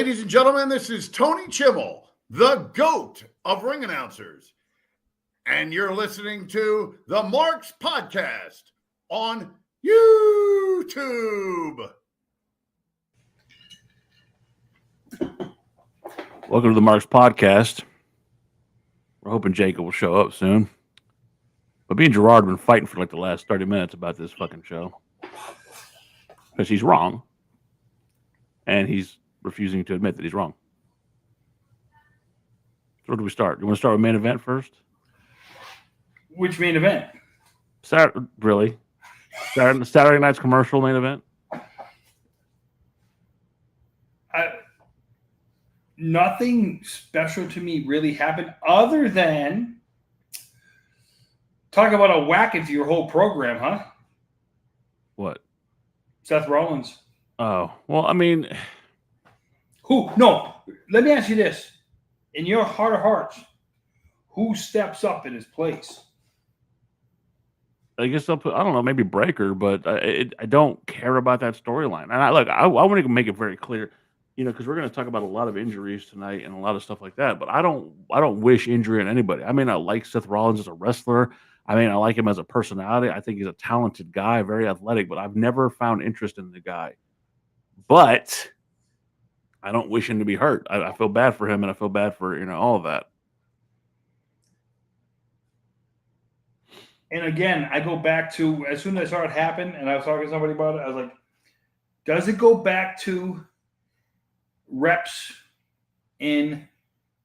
Ladies and gentlemen, this is Tony Chimmel, the GOAT of ring announcers. And you're listening to the Marks Podcast on YouTube. Welcome to the Marks Podcast. We're hoping Jacob will show up soon. But me and Gerard have been fighting for like the last 30 minutes about this fucking show. Because he's wrong. And he's refusing to admit that he's wrong. So where do we start? You want to start with main event first? Which main event? Really? Saturday night's commercial main event? Nothing special to me really happened other than talk about a whack into your whole program, huh? What? Seth Rollins. Oh, well, I mean... Who? No, let me ask you this. In your heart of hearts, who steps up in his place? I guess I don't know, maybe Breaker, but I don't care about that storyline. And I want to make it very clear, because we're going to talk about a lot of injuries tonight and a lot of stuff like that. But I don't wish injury on anybody. I mean, I like Seth Rollins as a wrestler. I mean, I like him as a personality. I think he's a talented guy, very athletic. But I've never found interest in the guy. But I don't wish him to be hurt. I feel bad for him, and I feel bad for all of that. And again, I go back to as soon as I saw it happen, and I was talking to somebody about it. I was like, does it go back to reps in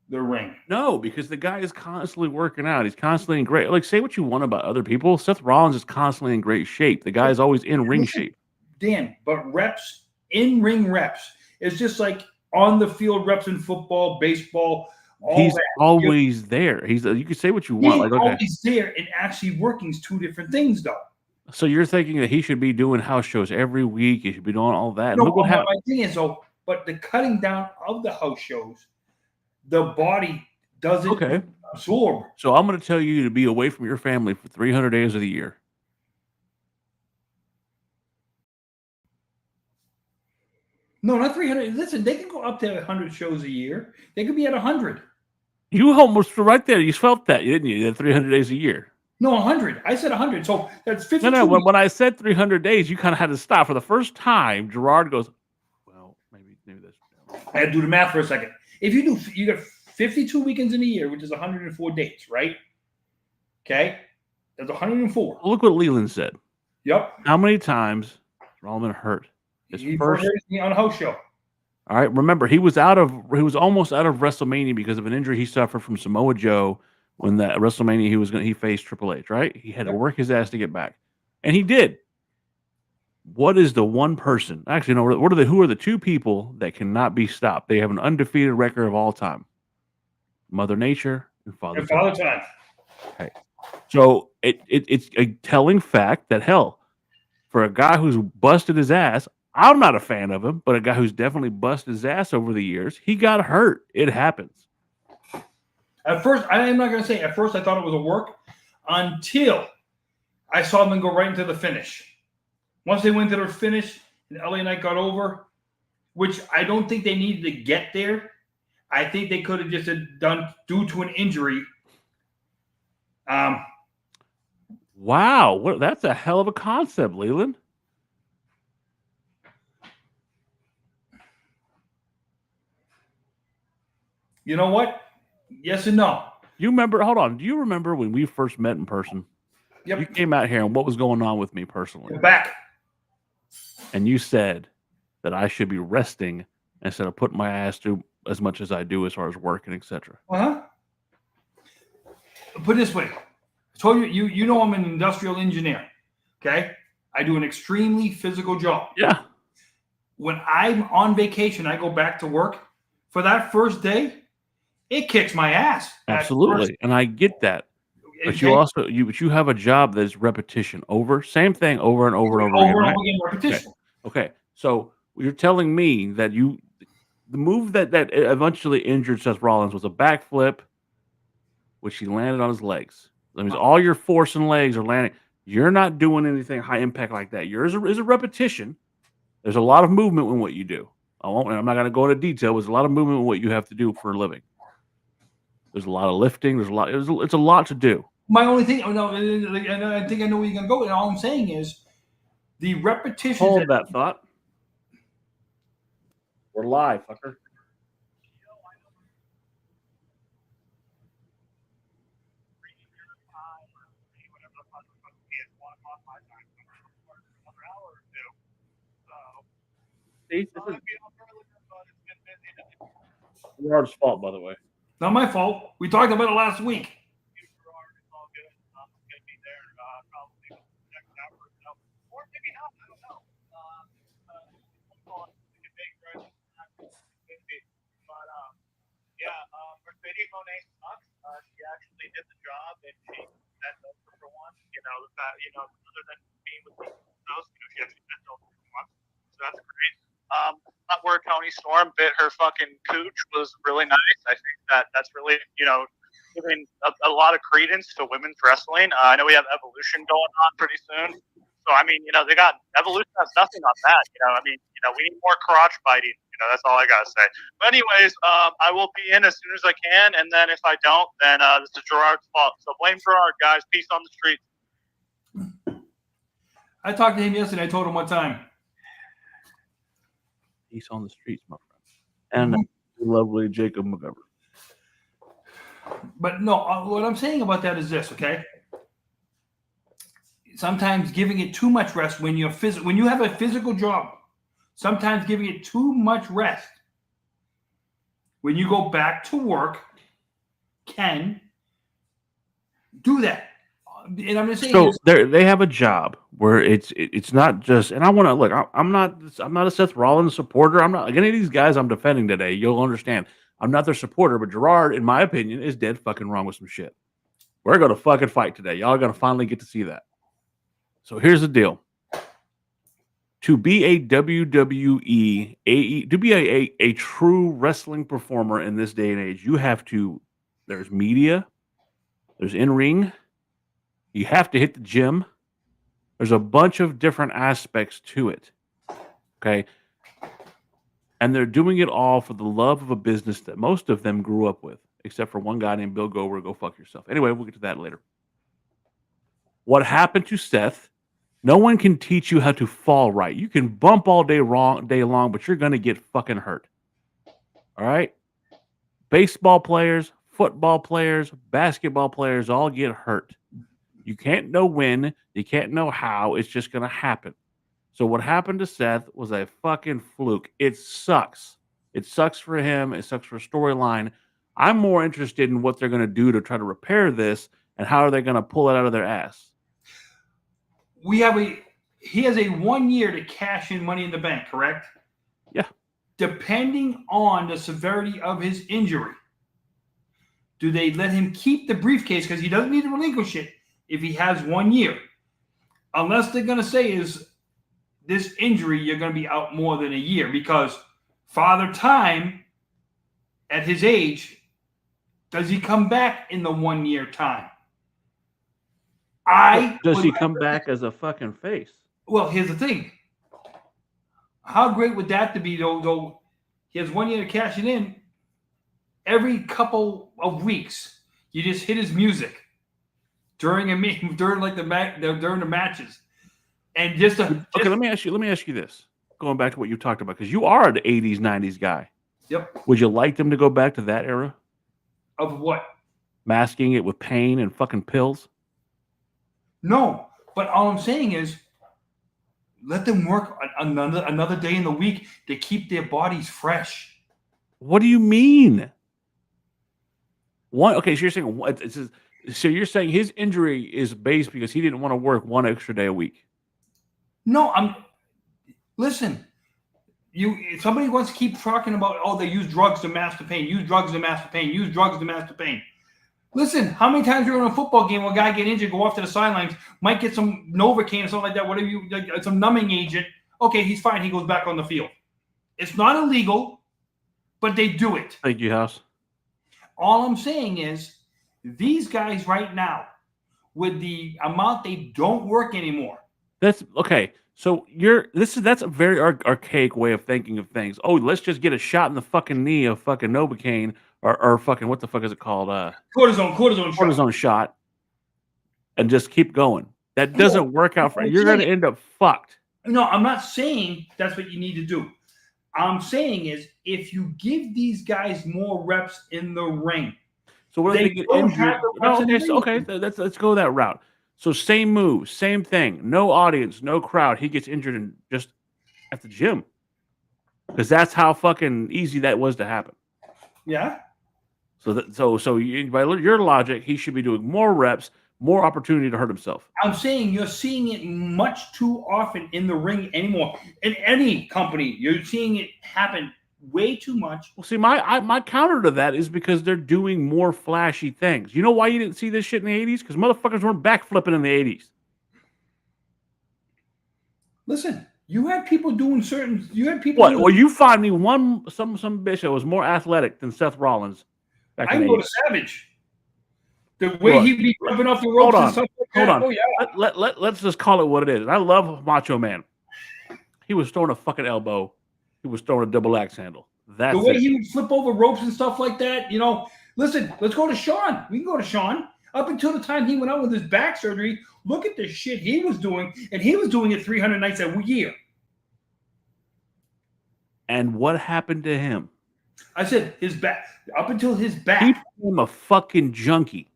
the ring? No, because the guy is constantly working out. He's constantly in great. Like, say what you want about other people. Seth Rollins is constantly in great shape. The guy is always in ring shape. Dan, but reps, in-ring reps, it's just like on the field reps in football, baseball. He's always there. You can say what you want. He's always there, and actually working is two different things, though. So you're thinking that he should be doing house shows every week. He should be doing all that. No, look what happened. My thing is, though, but the cutting down of the house shows, the body doesn't absorb. So I'm going to tell you to be away from your family for 300 days of the year. No, not 300. Listen, they can go up to 100 shows a year. They could be at 100. You almost were right there. You felt that, didn't you? That 300 days a year. No, 100. I said 100. So that's 50. No. When I said 300 days, you kind of had to stop. For the first time, Gerard goes, well, maybe this. I had to do the math for a second. If you got 52 weekends in a year, which is 104 days, right? Okay. That's 104. Look what Leland said. Yep. How many times has Rollman hurt? He first on a house show. All right. Remember, he was almost out of WrestleMania because of an injury he suffered from Samoa Joe when that WrestleMania he faced Triple H, right? He had to work his ass to get back. And he did. What is the one person? Actually, no, who are the two people that cannot be stopped? They have an undefeated record of all time. Mother Nature and Father Time. Okay. So it's a telling fact that for a guy who's busted his ass, I'm not a fan of him, but a guy who's definitely busted his ass over the years, he got hurt. It happens. At first, I'm not going to say, at first I thought it was a work until I saw them go right into the finish. Once they went to their finish and LA Knight got over, which I don't think they needed to get there. I think they could have just done due to an injury. Wow. That's a hell of a concept, Leland. You know what? Yes and no. Hold on. Do you remember when we first met in person? Yep. You came out here and what was going on with me personally? Back. And you said that I should be resting instead of putting my ass through as much as I do as far as work and etc. Uh-huh. Put it this way. I told you know I'm an industrial engineer. Okay? I do an extremely physical job. Yeah. When I'm on vacation, I go back to work. For that first day, it kicks my ass. Absolutely. And I get that. But you have a job that's repetition same thing over and over and over again. Right? Repetition. Okay. So you're telling me that the move that eventually injured Seth Rollins was a backflip, which he landed on his legs. That means all your force and legs are landing. You're not doing anything high impact like that. Yours is a repetition. There's a lot of movement in what you do. I won't. I'm not going to go into detail. There's a lot of movement in what you have to do for a living. There's a lot of lifting. There's a lot. It's a lot to do. My only thing, and I think I know where you're going to go. And all I'm saying is the repetitions. Hold that thought. We're live, fucker. See, this is Gerard's fault, by the way. Not my fault. We talked about it last week. Mercedes Monet sucks. She actually did the job, and she sent over for once. The fact, other than being with the house, she actually sent over for once. So that's great. Where Tony Storm bit her fucking cooch was really nice. I think that's really, giving a lot of credence to women's wrestling. I know we have Evolution going on pretty soon. So, they got Evolution has nothing on that. We need more crotch biting. That's all I got to say. But anyways, I will be in as soon as I can. And then if I don't, then this is Gerard's fault. So blame Gerard, guys. Peace on the streets. I talked to him yesterday. I told him what time. Peace on the streets, my friend. And lovely Jacob McGovern. But no, what I'm saying about that is this, okay? Sometimes giving it too much rest when you have a physical job, sometimes giving it too much rest when you go back to work can do that. And I'm just saying, so they have a job where it's not just. And I want to look. I'm not a Seth Rollins supporter. I'm not like any of these guys I'm defending today. You'll understand. I'm not their supporter, but Gerard, in my opinion, is dead fucking wrong with some shit. We're gonna fucking fight today. Y'all are gonna finally get to see that. So here's the deal. To be a WWE, to be a true wrestling performer in this day and age, you have to. There's media. There's in-ring. You have to hit the gym. There's a bunch of different aspects to it. Okay. And they're doing it all for the love of a business that most of them grew up with, except for one guy named Bill Gower. Go fuck yourself. Anyway, we'll get to that later. What happened to Seth? No one can teach you how to fall right. You can bump all day long, but you're going to get fucking hurt. All right? Baseball players, football players, basketball players all get hurt. You can't know when. You can't know how. It's just going to happen. So what happened to Seth was a fucking fluke. It sucks. It sucks for him. It sucks for a storyline. I'm more interested in what they're going to do to try to repair this and how are they going to pull it out of their ass. He has a 1 year to cash in Money in the Bank, correct? Yeah. Depending on the severity of his injury, do they let him keep the briefcase because he doesn't need to relinquish it if he has 1 year? Unless they're going to say is this injury, you're going to be out more than a year because Father Time at his age, does he come back in the 1 year time? Does he come back as a fucking face? Well, here's the thing. How great would that to be, though he has 1 year to cash it in? Every couple of weeks, you just hit his music during the matches, and just okay. Let me ask you this. Going back to what you talked about, because you are an '80s, '90s guy. Yep. Would you like them to go back to that era? Of what? Masking it with pain and fucking pills? No, but all I'm saying is let them work another day in the week to keep their bodies fresh. What do you mean? Okay, so you're saying so you're saying his injury is based because he didn't want to work one extra day a week? No, listen. Somebody wants to keep talking about, they use drugs to mask the pain, use drugs to mask the pain, use drugs to mask the pain. Listen, how many times you're in a football game where a guy get injured, go off to the sidelines, might get some Novocaine or something like that, whatever some numbing agent. Okay, he's fine. He goes back on the field. It's not illegal, but they do it. Thank you, House. All I'm saying is these guys right now, with the amount they don't work anymore, That's okay. So that's a very archaic way of thinking of things. Oh, let's just get a shot in the fucking knee of fucking Novocaine or fucking what the fuck is it called? Cortisone shot. Cortisone shot, and just keep going. That doesn't work out for you're going to end up fucked. No, I'm not saying that's what you need to do. I'm saying is if you give these guys more reps in the ring. So what if they get injured? Okay, let's go that route. So same move, same thing. No audience, no crowd. He gets injured and just at the gym because that's how fucking easy that was to happen. Yeah. So by your logic, he should be doing more reps, more opportunity to hurt himself. I'm saying you're seeing it much too often in the ring anymore. In any company, you're seeing it happen way too much. Well, see, my counter to that is because they're doing more flashy things. You know why you didn't see this shit in the 80s? Because motherfuckers weren't backflipping in the 80s. Listen, you had people doing certain. You had people. What? Well, you find me some bitch that was more athletic than Seth Rollins. I can go to Savage. The way he'd be jumping off the ropes and stuff like that. Hold on. Oh, yeah. Let's just call it what it is. I love Macho Man. He was throwing a fucking elbow. He was throwing a double axe handle. That's the way he would flip over ropes and stuff like that. You know, listen, let's go to Shawn. We can go to Shawn. Up until the time he went out with his back surgery, look at the shit he was doing, and he was doing it 300 nights a year. And what happened to him? I said his back. Up until his back. He became a fucking junkie.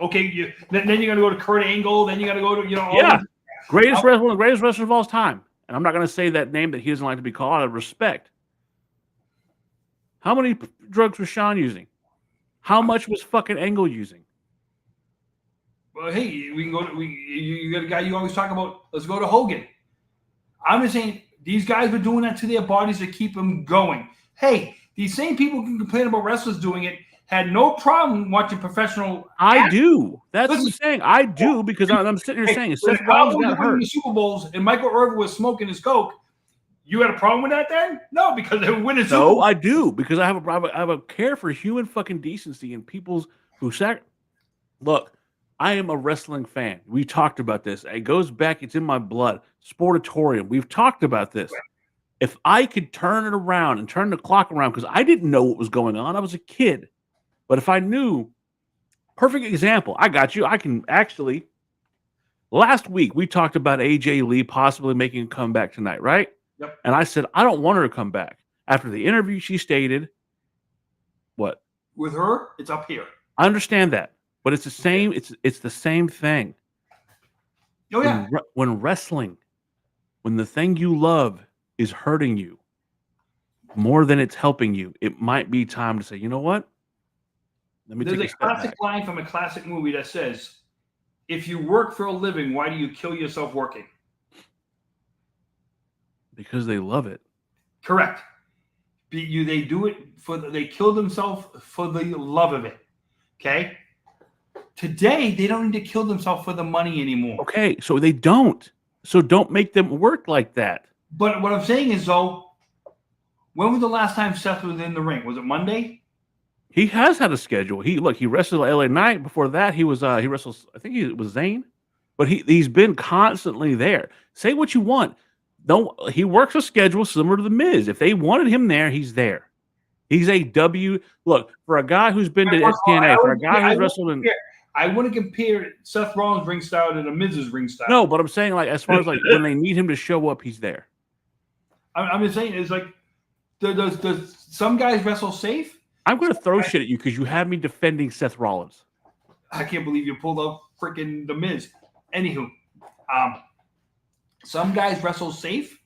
Okay, then you got to go to Kurt Angle. Then you got to go to greatest wrestler of all time. And I'm not going to say that name that he doesn't like to be called out of respect. How many drugs was Shawn using? How much was fucking Angle using? Well, hey, we can go to you got a guy you always talk about. Let's go to Hogan. I'm just saying these guys were doing that to their bodies to keep them going. Hey, these same people can complain about wrestlers doing it. Had no problem watching professional. I do. That's what I'm saying. I do because I'm sitting here saying Seth Rollins got hurt. The Super Bowls and Michael Irvin was smoking his coke. You had a problem with that then? No, because they were winning. No, I do because I have a care for human fucking decency and people's who Look, I am a wrestling fan. We talked about this. It goes back. It's in my blood. Sportatorium. We've talked about this. If I could turn it around and turn the clock around because I didn't know what was going on. I was a kid. But if I knew, perfect example, I got you. I can actually, last week we talked about AJ Lee possibly making a comeback tonight, right? Yep. And I said, I don't want her to come back. After the interview, she stated, what? With her, it's up here. I understand that. But it's the same, it's the same thing. Oh, yeah. When wrestling, when the thing you love is hurting you more than it's helping you, it might be time to say, you know what? There's a classic line from a classic movie that says, if you work for a living, why do you kill yourself working? Because they love it. Correct. They do it they kill themselves for the love of it. Okay? Today, they don't need to kill themselves for the money anymore. Okay, so they don't. So don't make them work like that. But what I'm saying is, though, when was the last time Seth was in the ring? Was it Monday? He has had a schedule. He wrestled LA Knight. Before that, he wrestled. I think it was Zayn, but he's been constantly there. Say what you want. He works a schedule similar to the Miz. If they wanted him there, he's there. He's a W. Look, for a guy who's been to TNA, for a guy who's wrestled in. I wouldn't compare Seth Rollins' ring style to the Miz's ring style. No, but I'm saying as far as when they need him to show up, he's there. I'm just saying it's does some guys wrestle safe? I'm going to throw shit at you because you had me defending Seth Rollins. I can't believe you pulled out freaking the Miz. Anywho, some guys wrestle safe.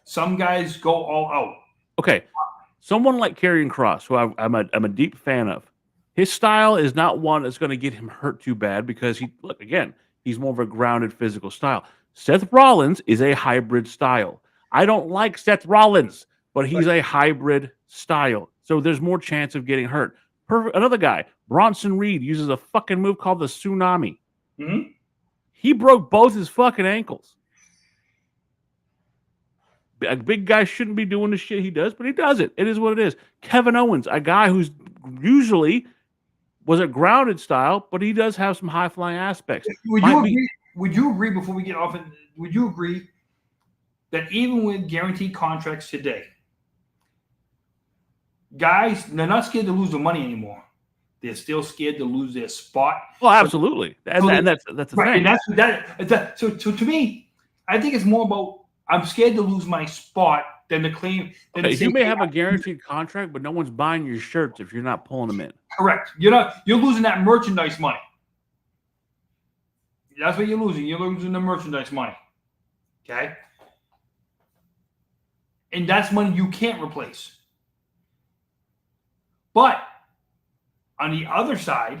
Some guys go all out. Okay, someone like Karrion Kross, who I'm a deep fan of. His style is not one that's going to get him hurt too bad because he's more of a grounded physical style. Seth Rollins is a hybrid style. I don't like Seth Rollins, but he's a hybrid style. So there's more chance of getting hurt. Another guy, Bronson Reed, uses a fucking move called the tsunami. Mm-hmm. He broke both his fucking ankles. A big guy shouldn't be doing the shit he does, but he does it. It is what it is. Kevin Owens, a guy who's usually was a grounded style, but he does have some high-flying aspects. Would you agree? would you agree before we get off? Would you agree that even with guaranteed contracts today, guys, they're not scared to lose the money anymore. They're still scared to lose their spot. Well, absolutely, and that's the right, thing. And that. So to me, I think it's more about I'm scared to lose my spot than to claim. Okay, you may have a guaranteed contract, but no one's buying your shirts if you're not pulling them in. Correct. You're losing that merchandise money. That's what you're losing. You're losing the merchandise money. Okay? And that's money you can't replace. But on the other side,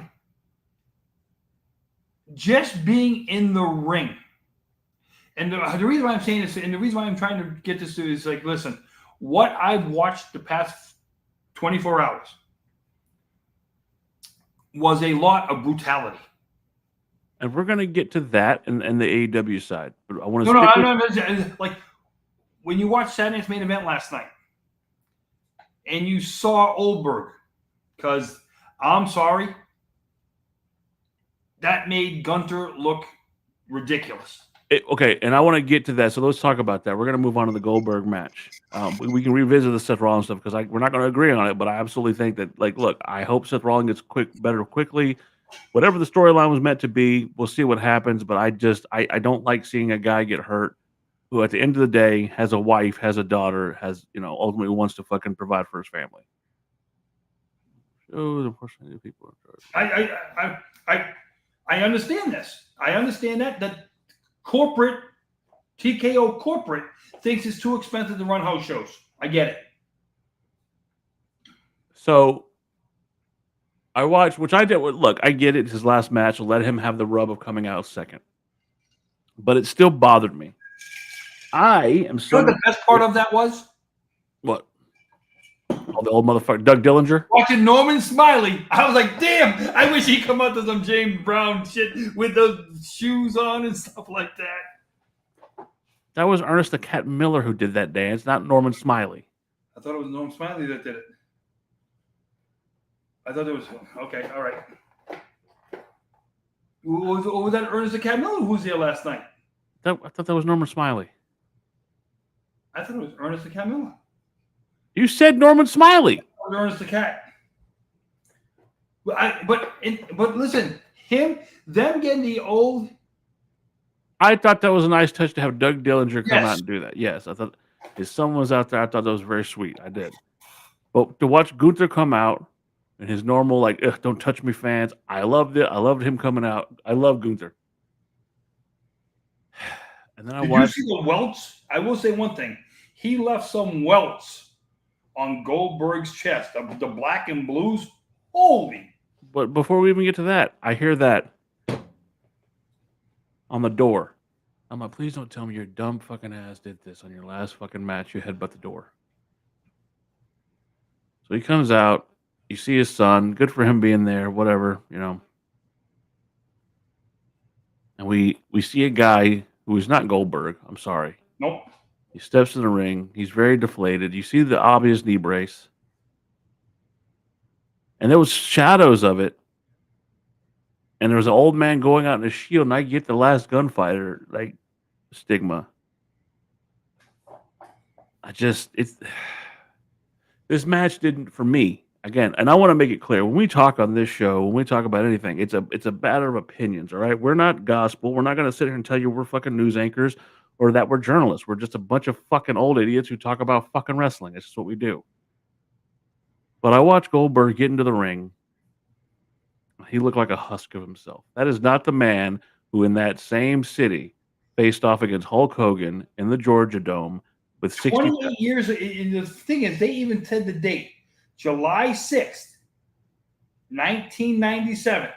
just being in the ring. And the reason why I'm saying this, and the reason why I'm trying to get this to is like, listen, what I've watched the past 24 hours was a lot of brutality. And we're going to get to that and the AEW side. But I want to like when you watched Saturday's main event last night and you saw Oldberg, because I'm sorry, that made Gunter look ridiculous. Okay, and I want to get to that. So let's talk about that. We're going to move on to the Goldberg match. We can revisit the Seth Rollins stuff because we're not going to agree on it, but I absolutely think that, like, look, I hope Seth Rollins gets better quickly. Whatever the storyline was meant to be, we'll see what happens. But I don't like seeing a guy get hurt who, at the end of the day, has a wife, has a daughter, has ultimately wants to fucking provide for his family. Oh, unfortunately, people are. I understand this. I understand that corporate TKO corporate thinks it's too expensive to run house shows. I get it. So I watched, which I did. Look, I get it. It's his last match. I'll let him have the rub of coming out second. But it still bothered me. I am so. You know what the best part of that was? What? Oh, the old motherfucker, Doug Dillinger? Watching Norman Smiley. I was like, damn, I wish he'd come out to some James Brown shit with those shoes on and stuff like that. That was Ernest the Cat Miller who did that dance, not Norman Smiley. I thought it was Norman Smiley that did it. I thought it was okay. All right. Was that Ernest the Cat Miller who was there last night? I thought that was Norman Smiley. I thought it was Ernest the Cat Miller. You said Norman Smiley. Ernest the Cat. But listen, them getting the old. I thought that was a nice touch to have Doug Dillinger come out and do that. Yes, I thought if someone was out there, I thought that was very sweet. I did. But to watch Gunther come out and his normal like "don't touch me" fans, I loved it. I loved him coming out. I love Gunther. And then I watched. Did you see the welts? I will say one thing. He left some welts on Goldberg's chest. The black and blues. Holy. But before we even get to that, I hear that on the door. I'm like, please don't tell me your dumb fucking ass did this on your last fucking match. You headbutt the door. So he comes out. You see his son. Good for him being there. Whatever, And we see a guy who is not Goldberg. I'm sorry. Nope. He steps in the ring. He's very deflated. You see the obvious knee brace. And there was shadows of it. And there was an old man going out in a shield. And I get the last gunfighter, like, stigma. This match didn't, for me, again, and I want to make it clear, when we talk on this show, when we talk about anything, it's a matter of opinions, all right? We're not gospel. We're not going to sit here and tell you we're fucking news anchors or that we're journalists. We're just a bunch of fucking old idiots who talk about fucking wrestling. It's just what we do. But I watched Goldberg get into the ring. He looked like a husk of himself. That is not the man who in that same city faced off against Hulk Hogan in the Georgia Dome with 28 years. And the thing is, they even said the date. July 6th, 1997.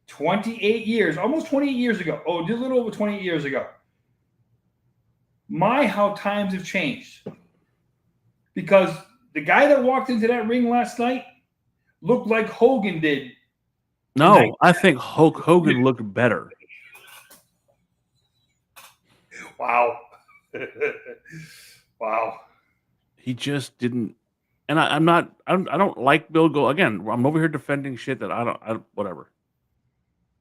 28 years. Almost 28 years ago. Oh, just a little over 28 years ago. My, how times have changed. Because the guy that walked into that ring last night looked like Hogan did. No, I think Hulk Hogan looked better. Wow. Wow. He just didn't. And I don't like Bill Goldberg. Again, I'm over here defending shit that whatever.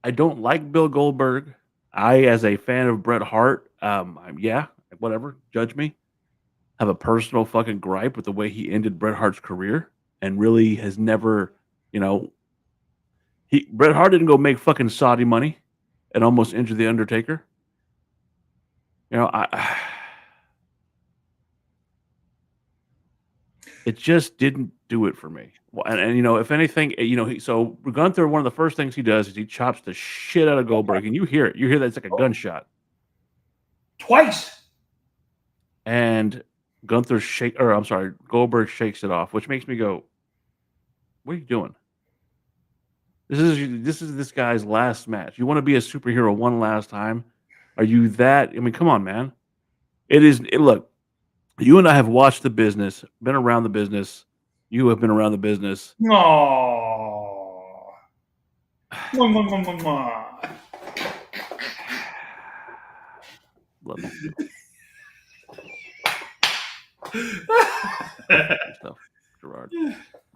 I don't like Bill Goldberg. I, as a fan of Bret Hart, yeah, whatever, judge me. Have a personal fucking gripe with the way he ended Bret Hart's career, and really has never, Bret Hart didn't go make fucking Saudi money and almost injure the Undertaker. It just didn't do it for me. And if anything, so Gunther, one of the first things he does is he chops the shit out of Goldberg, and you hear it. You hear that it's like a gunshot. Twice. And Goldberg shakes it off, which makes me go, "What are you doing? This is this guy's last match. You want to be a superhero one last time? Are you that? I mean, come on, man. Look, you and I have watched the business, been around the business. You have been around the business. No. Love you. Stuff, Gerard.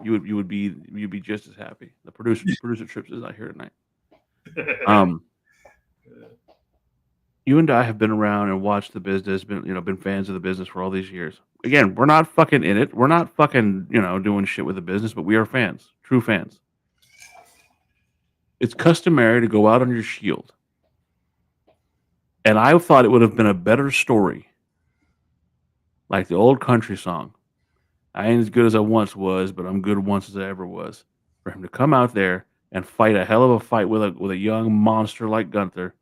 You'd be just as happy. The producer Trips is not here tonight. You and I have been around and watched the business, been fans of the business for all these years. Again, we're not fucking in it. We're not fucking, doing shit with the business, but we are fans, true fans. It's customary to go out on your shield. And I thought it would have been a better story, like the old country song. I ain't as good as I once was, but I'm good once as I ever was. For him to come out there and fight a hell of a fight with a young monster like Gunther,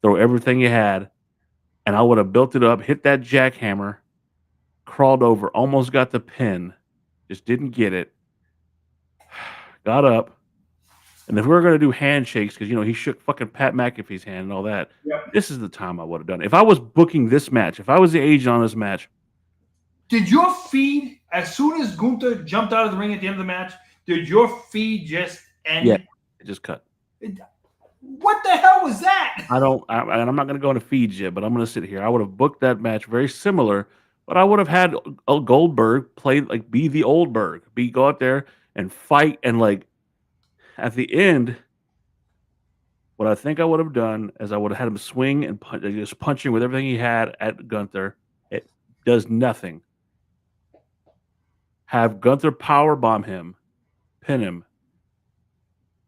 throw everything you had, and I would have built it up, hit that jackhammer, crawled over, almost got the pin, just didn't get it, got up, and if we were going to do handshakes, because, he shook fucking Pat McAfee's hand and all that, This is the time I would have done it. If I was booking this match, if I was the agent on this match. Did your feed, as soon as Gunther jumped out of the ring at the end of the match, did your feed just end? Yeah, it just cut. What the hell was that? I'm not going to go into feeds yet, but I'm going to sit here. I would have booked that match very similar, but I would have had a Goldberg play, be the old Berg, go out there and fight, and at the end, what I think I would have done is I would have had him swing and just punching with everything he had at Gunther. It does nothing. Have Gunther powerbomb him, pin him,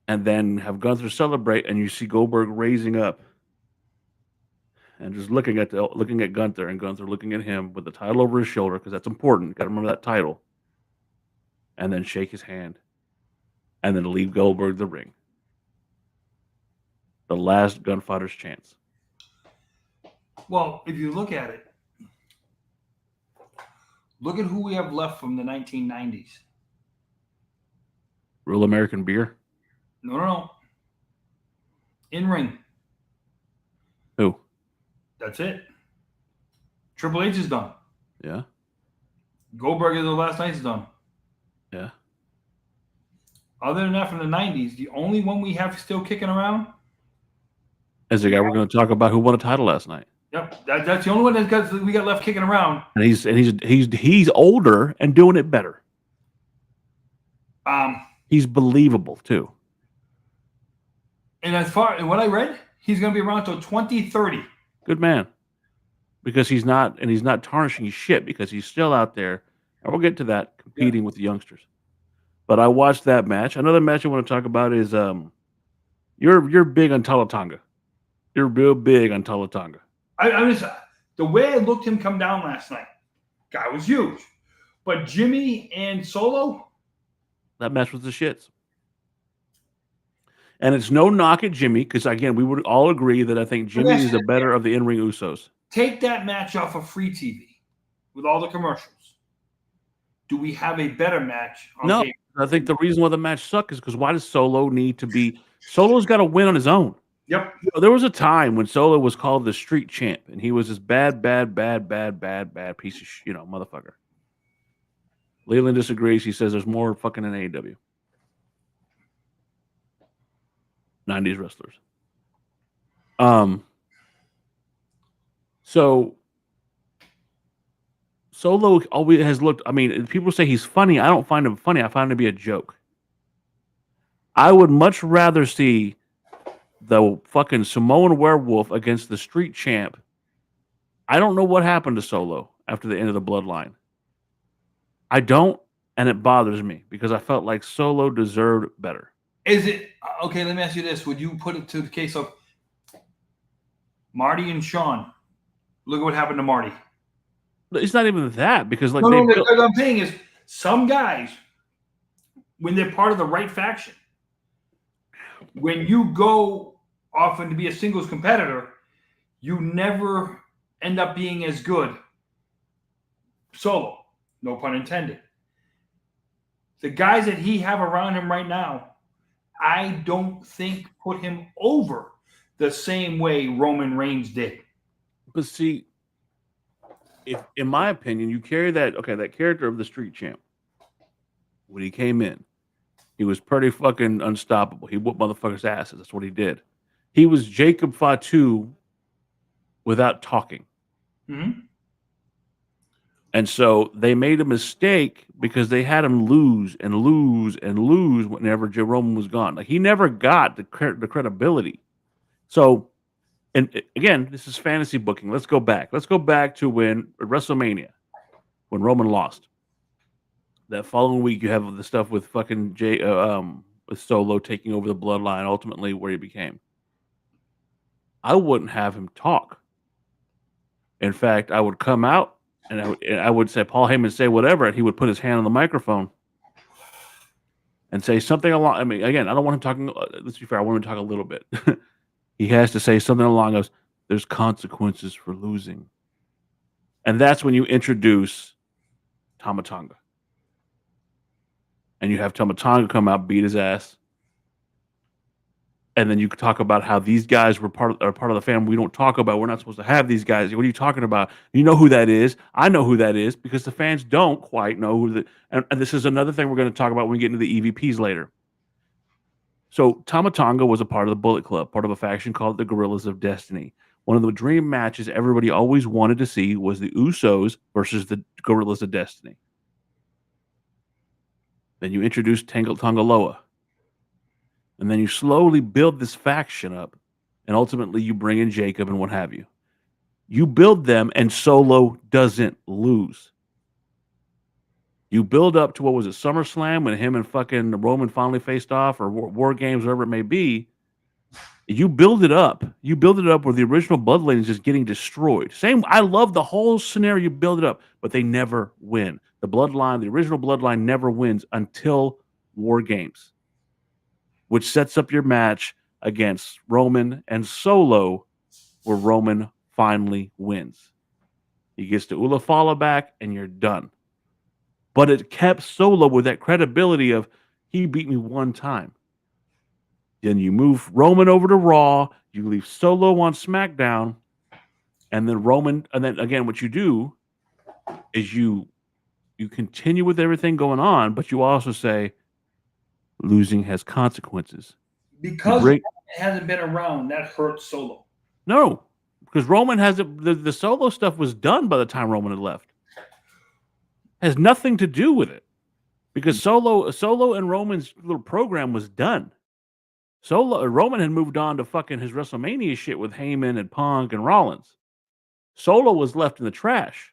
and then have Gunther celebrate, and you see Goldberg raising up and just looking at Gunther, and Gunther looking at him with the title over his shoulder, because that's important. Got to remember that title. And then shake his hand, and then leave Goldberg the ring. The last gunfighter's chance. Well, if you look at it, look at who we have left from the 1990s. Real American Beer? No. In ring. Who? That's it. Triple H is done. Yeah. Goldberg is the last night is done. Yeah. Other than that, from the 90s, the only one we have still kicking around is the guy we're going to talk about who won a title last night. Yep, that's the only one we got left kicking around. And he's older and doing it better. He's believable too. And as far as what I read, he's going to be around till 2030. Good man, because he's not tarnishing shit, because he's still out there, and we'll get to that, competing with the youngsters. But I watched that match. Another match I want to talk about is you're big on Talatanga. You're real big on Talatanga. I'm just, the way I looked him come down last night, guy was huge. But Jimmy and Solo, that match was the shits. And it's no knock at Jimmy, because again, we would all agree that I think Jimmy is the better of the in-ring Usos. Take that match off of free TV with all the commercials. Do we have a better match? No, cable? I think the reason why the match sucked is because why does Solo need to be? Solo's got to win on his own. Yep. There was a time when Solo was called the street champ, and he was this bad piece of motherfucker. Leland disagrees. He says there's more fucking in AEW. 90s wrestlers. So Solo always has looked, people say he's funny. I don't find him funny. I find him to be a joke. I would much rather see the fucking Samoan werewolf against the street champ. I don't know what happened to Solo after the end of the Bloodline. I don't, and it bothers me because I felt like Solo deserved better. Is it okay? Let me ask you this: would you put it to the case of Marty and Sean? Look at what happened to Marty. It's not even that because like what I'm saying is some guys, when they're part of the right faction, when you go often to be a singles competitor, you never end up being as good solo. No pun intended. The guys that he have around him right now, I don't think put him over the same way Roman Reigns did. But see, if in my opinion, you carry that character of the street champ. When he came in, he was pretty fucking unstoppable. He whooped motherfuckers' asses. That's what he did. He was Jacob Fatu without talking. Mm-hmm. And so they made a mistake because they had him lose and lose and lose whenever Joe Roman was gone. Like he never got the credibility. So, and again, this is fantasy booking. Let's go back. Let's go back to when WrestleMania, when Roman lost. That following week, you have the stuff with fucking with Solo taking over the Bloodline, ultimately where he became. I wouldn't have him talk. In fact, I would come out and I would say, Paul Heyman, say whatever, and he would put his hand on the microphone and say something along. I mean, again, I don't want him talking. Let's be fair. I want him to talk a little bit. He has to say something along those. There's consequences for losing, and that's when you introduce Tama Tonga. And you have Tama Tonga come out, beat his ass. And then you talk about how these guys are part of the family we don't talk about. We're not supposed to have these guys. What are you talking about? You know who that is. I know who that is because the fans don't quite know who and this is another thing we're going to talk about when we get into the EVPs later. So Tama Tonga was a part of the Bullet Club, part of a faction called the Guerrillas of Destiny. One of the dream matches everybody always wanted to see was the Usos versus the Guerrillas of Destiny. Then you introduce Tangaloa. And then you slowly build this faction up. And ultimately you bring in Jacob and what have you. You build them and Solo doesn't lose. You build up to, what was it, SummerSlam when him and fucking Roman finally faced off, or War Games, whatever it may be. You build it up. You build it up where the original Bloodline is just getting destroyed. I love the whole scenario. You build it up, but they never win. The original Bloodline never wins until War Games, which sets up your match against Roman and Solo, where Roman finally wins. He gets the Ula Fala back, and you're done. But it kept Solo with that credibility of, he beat me one time. Then you move Roman over to Raw, you leave Solo on SmackDown, and then again, what you do is you continue with everything going on, but you also say, losing has consequences. Because Roman hasn't been around, that hurts Solo. No, because Roman hasn't. The Solo stuff was done by the time Roman had left. Has nothing to do with it, because Solo and Roman's little program was done. Roman had moved on to fucking his WrestleMania shit with Heyman and Punk and Rollins. Solo was left in the trash.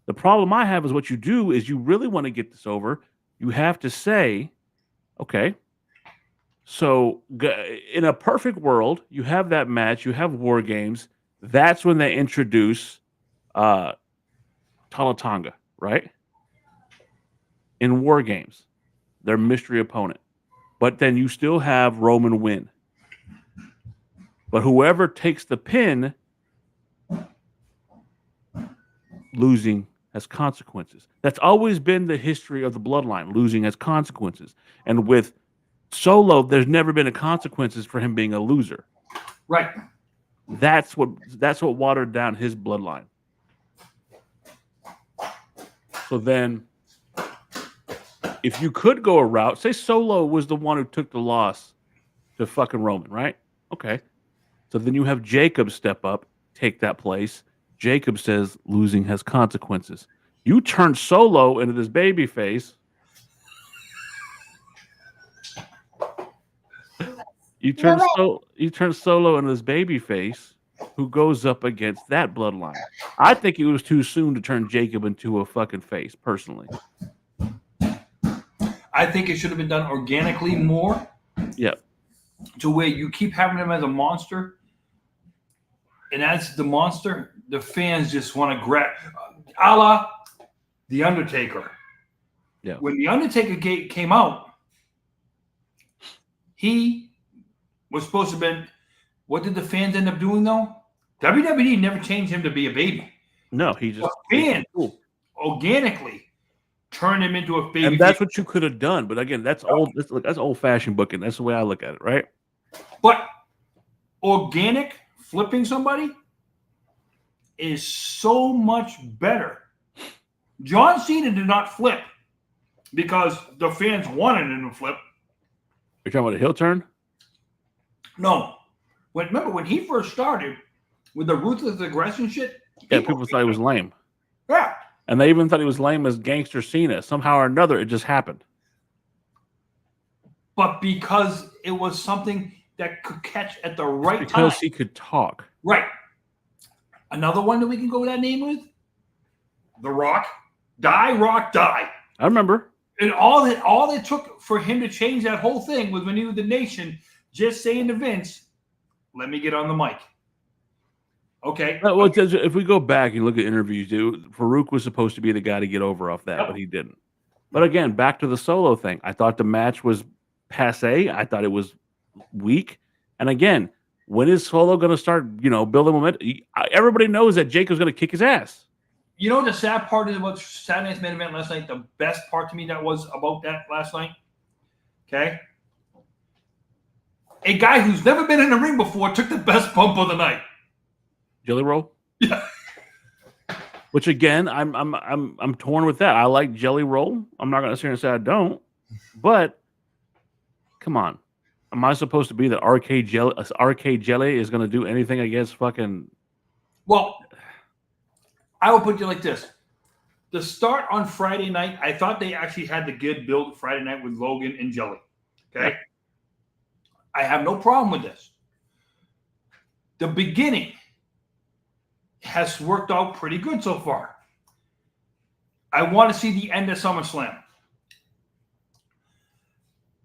The problem I have is what you do is you really want to get this over. You have to say, okay, so in a perfect world, you have that match, you have War Games. That's when they introduce Tama Tonga, right? In War Games, their mystery opponent. But then you still have Roman win. But whoever takes the pin, losing has consequences. That's always been the history of the Bloodline. Losing has consequences. And with Solo, there's never been a consequences for him being a loser. Right. That's what watered down his Bloodline. So then, if you could go a route, say Solo was the one who took the loss to fucking Roman, right? Okay. So then you have Jacob step up, take that place. Jacob says losing has consequences. You turn Solo into this baby face. You turn Solo into this baby face who goes up against that bloodline. I think it was too soon to turn Jacob into a fucking face, personally. I think it should have been done organically more. Yep. To where you keep having him as a monster, and as the monster, the fans just want to grab, a la The Undertaker. Yeah. When The Undertaker came out, he was supposed to have been. What did the fans end up doing though? WWE never changed him to be a baby. No, he just fans organically turned him into a baby. And that's what you could have done. But again, that's old. That's old-fashioned booking. That's the way I look at it, right? But organic flipping somebody is so much better. John Cena did not flip because the fans wanted him to flip. You're talking about a heel turn? No. Remember when he first started with the ruthless aggression shit? Yeah, people thought he was lame. Yeah. And they even thought he was lame as Gangster Cena. Somehow or another, it just happened. But because it was something that could catch at the right time. Because he could talk. Right. Another one that we can go with that name with? The Rock. Die, Rock, die. I remember. And all it took for him to change that whole thing was when he was the Nation, just saying to Vince, let me get on the mic. Okay. Well, if we go back and look at interviews, dude, Farouk was supposed to be the guy to get over off that, but he didn't. But again, back to the Solo thing. I thought the match was passe. I thought it was weak. And again, when is Solo going to start, building momentum? Everybody knows that Jacob's going to kick his ass. You know what the sad part is about Saturday Night's main event last night? The best part to me that was about that last night. Okay. A guy who's never been in a ring before took the best bump of the night. Jelly roll? Yeah. Which again, I'm torn with that. I like Jelly Roll. I'm not gonna sit here and say I don't, but come on. Am I supposed to be that RK Jelly is gonna do anything against fucking? Well, I will put you like this. The start on Friday night, I thought they actually had the good build Friday night with Logan and Jelly. Okay. Yeah. I have no problem with this. The beginning has worked out pretty good so far. I want to see the end of SummerSlam.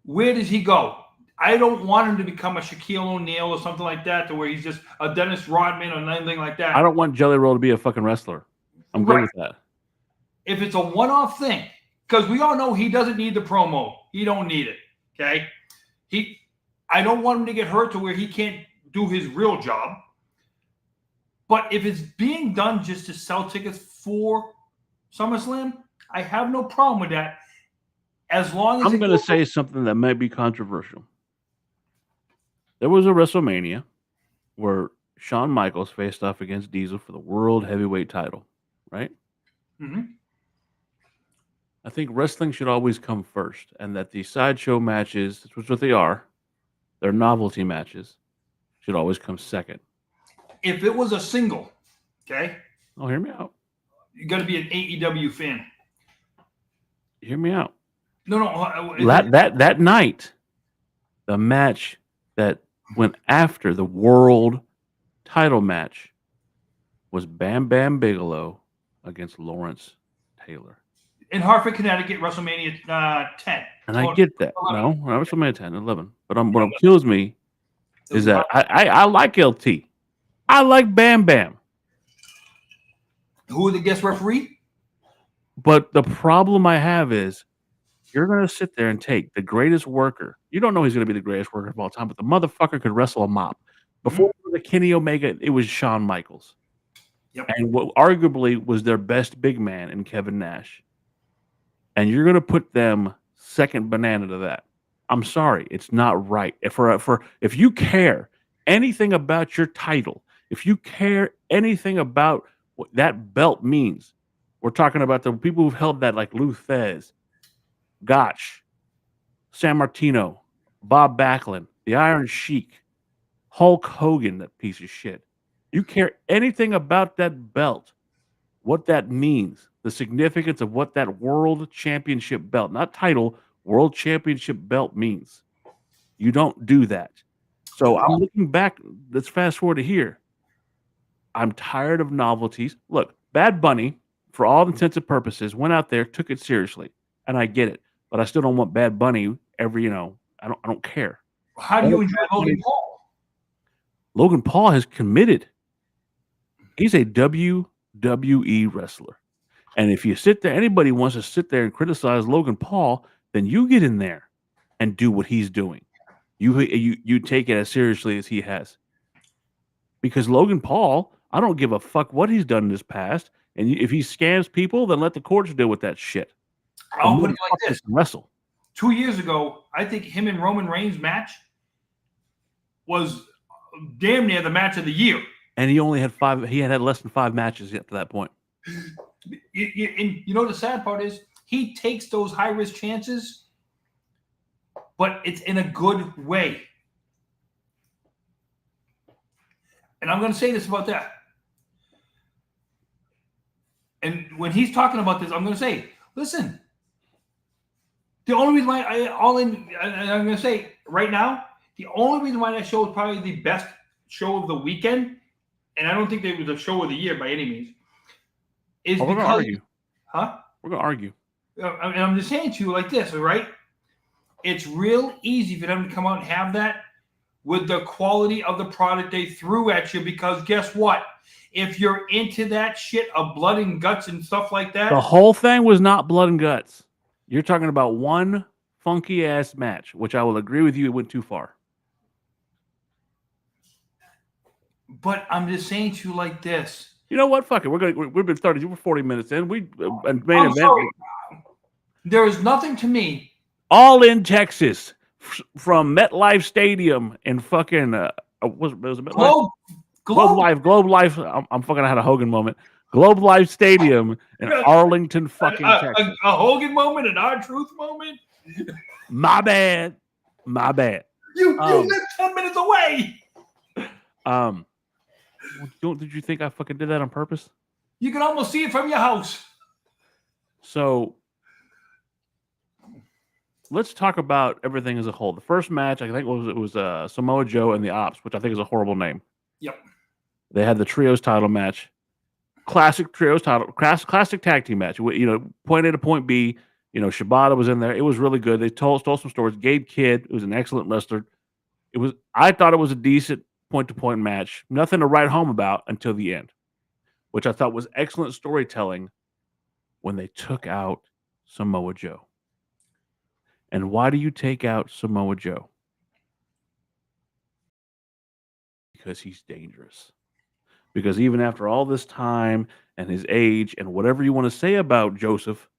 Where does he go? I don't want him to become a Shaquille O'Neal or something like that, to where he's just a Dennis Rodman or anything like that. I don't want Jelly Roll to be a fucking wrestler. I'm good with that. If it's a one-off thing, because we all know he doesn't need the promo. He don't need it. Okay? I don't want him to get hurt to where he can't do his real job. But if it's being done just to sell tickets for SummerSlam, I have no problem with that. As long as I'm going to say something that might be controversial. There was a WrestleMania where Shawn Michaels faced off against Diesel for the World Heavyweight title, right? Mm-hmm. I think wrestling should always come first, and that the sideshow matches, which is what they are, they're novelty matches, should always come second. If it was a single, okay? Oh, hear me out. You got to be an AEW fan. Hear me out. No. That night, the match that went after the world title match was Bam Bam Bigelow against Lawrence Taylor. In Hartford, Connecticut, WrestleMania 10. And I get that. 11. No, WrestleMania 10, 11. But what kills me is that I like LT. I like Bam Bam. Who are the guest referee? But the problem I have is you're going to sit there and take the greatest worker. You don't know he's going to be the greatest worker of all time, but the motherfucker could wrestle a mop. Before the Kenny Omega, it was Shawn Michaels. Yep. And what arguably was their best big man in Kevin Nash. And you're going to put them second banana to that. I'm sorry. It's not right. If you care anything about your title, if you care anything about what that belt means, we're talking about the people who've held that, like Lou Thez, Gotch, San Martino, Bob Backlund, the Iron Sheik, Hulk Hogan, that piece of shit. You care anything about that belt, what that means, the significance of what that world championship belt, not title, world championship belt means. You don't do that. So I'm looking back. Let's fast forward to here. I'm tired of novelties. Look, Bad Bunny, for all intents and purposes, went out there, took it seriously, and I get it. But I still don't want Bad Bunny every. I don't care. How do you enjoy Logan Paul? Logan Paul has committed. He's a WWE wrestler. And if you sit there, anybody wants to sit there and criticize Logan Paul, then you get in there and do what he's doing. You take it as seriously as he has. Because Logan Paul, I don't give a fuck what he's done in his past. And if he scams people, then let the courts deal with that shit. I'll put it like this. Wrestle. 2 years ago, I think him and Roman Reigns match was damn near the match of the year. And he only had 5. He had less than 5 matches yet to that point. You know the sad part is he takes those high risk chances, but it's in a good way. And I'm going to say this about that. And when he's talking about this, I'm going to say, listen. The only reason why I'm going to say right now, the only reason why that show is probably the best show of the weekend, and I don't think it was a show of the year by any means, is we're going to argue. Huh? We're going to argue. And I'm just saying to you like this, all right? It's real easy for them to come out and have that with the quality of the product they threw at you, because guess what? If you're into that shit of blood and guts and stuff like that. The whole thing was not blood and guts. You're talking about one funky ass match, which I will agree with you, it went too far. But I'm just saying to you like this. You know what? Fuck it. We've been started. We're 40 minutes in. There is nothing to me. All in Texas, from MetLife Stadium in fucking was it MetLife? Globe Life. I'm fucking had a Hogan moment. Globe Life Stadium in Arlington, fucking Texas. A Hogan moment, an R-Truth moment. My bad. You live 10 minutes away. Did you think I fucking did that on purpose? You can almost see it from your house. So let's talk about everything as a whole. The first match, I think it was Samoa Joe and the Ops, which I think is a horrible name. Yep. They had the trios title match. Classic trios title, classic tag team match. Point A to point B. Shibata was in there. It was really good. They told some stories. Gabe Kidd, who was an excellent wrestler. I thought it was a decent point-to-point match. Nothing to write home about until the end, which I thought was excellent storytelling when they took out Samoa Joe. And why do you take out Samoa Joe? Because he's dangerous. Because even after all this time and his age and whatever you want to say about Joseph,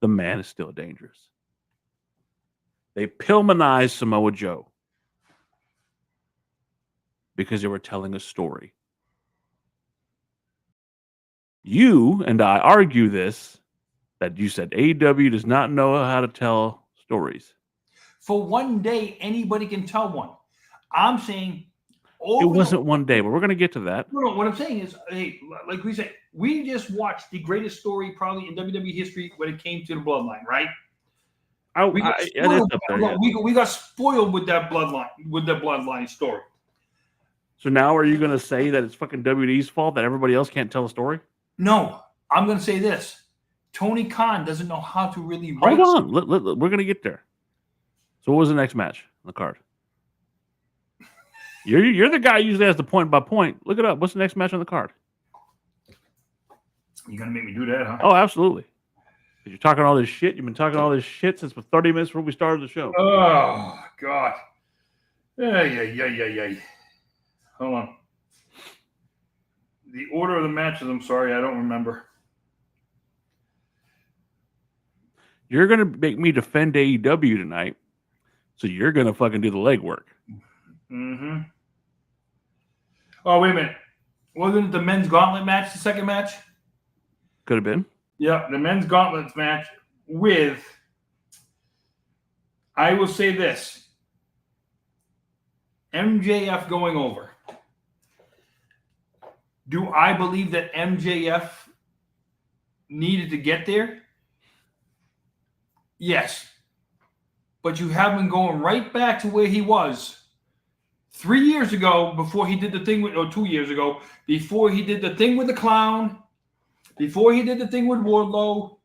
the man is still dangerous. They Pillmanized Samoa Joe because they were telling a story. You and I argue this, that you said AEW does not know how to tell stories. For one day, anybody can tell one. I'm saying... It wasn't one day, but we're going to get to that. No, what I'm saying is, hey, like we said, we just watched the greatest story probably in WWE history when it came to the bloodline, right? We got spoiled with that bloodline story. So now are you going to say that it's fucking WWE's fault that everybody else can't tell a story? No, I'm going to say this. Tony Khan doesn't know how to really write. Hold on. We're going to get there. So what was the next match on the card? You're the guy who usually has the point by point. Look it up. What's the next match on the card? You're going to make me do that, huh? Oh, absolutely. You're talking all this shit. You've been talking all this shit since for 30 minutes before we started the show. Oh, God. Yeah. Hold on. The order of the matches, I'm sorry, I don't remember. You're going to make me defend AEW tonight, so you're going to fucking do the legwork. Mm-hmm. Oh, wait a minute. Wasn't it the men's gauntlet match, the second match? Could have been. Yeah, the men's gauntlet match with, I will say this, MJF going over. Do I believe that MJF needed to get there? Yes. But you have him going right back to where he was 3 years ago, before he did the thing with, or 2 years ago, before he did the thing with the clown, before he did the thing with Wardlow,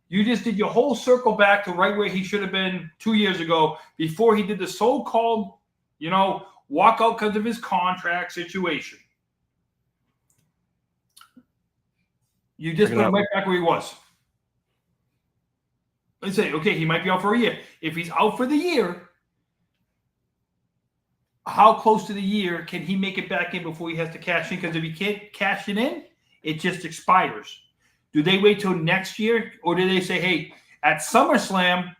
you just did your whole circle back to right where he should have been 2 years ago, before he did the so-called, walkout because of his contract situation. You just put him right back where he was. Let's say, okay, he might be out for a year. If he's out for the year, how close to the year can he make it back in before he has to cash in? Because if he can't cash it in, it just expires. Do they wait till next year? Or do they say, hey, at SummerSlam,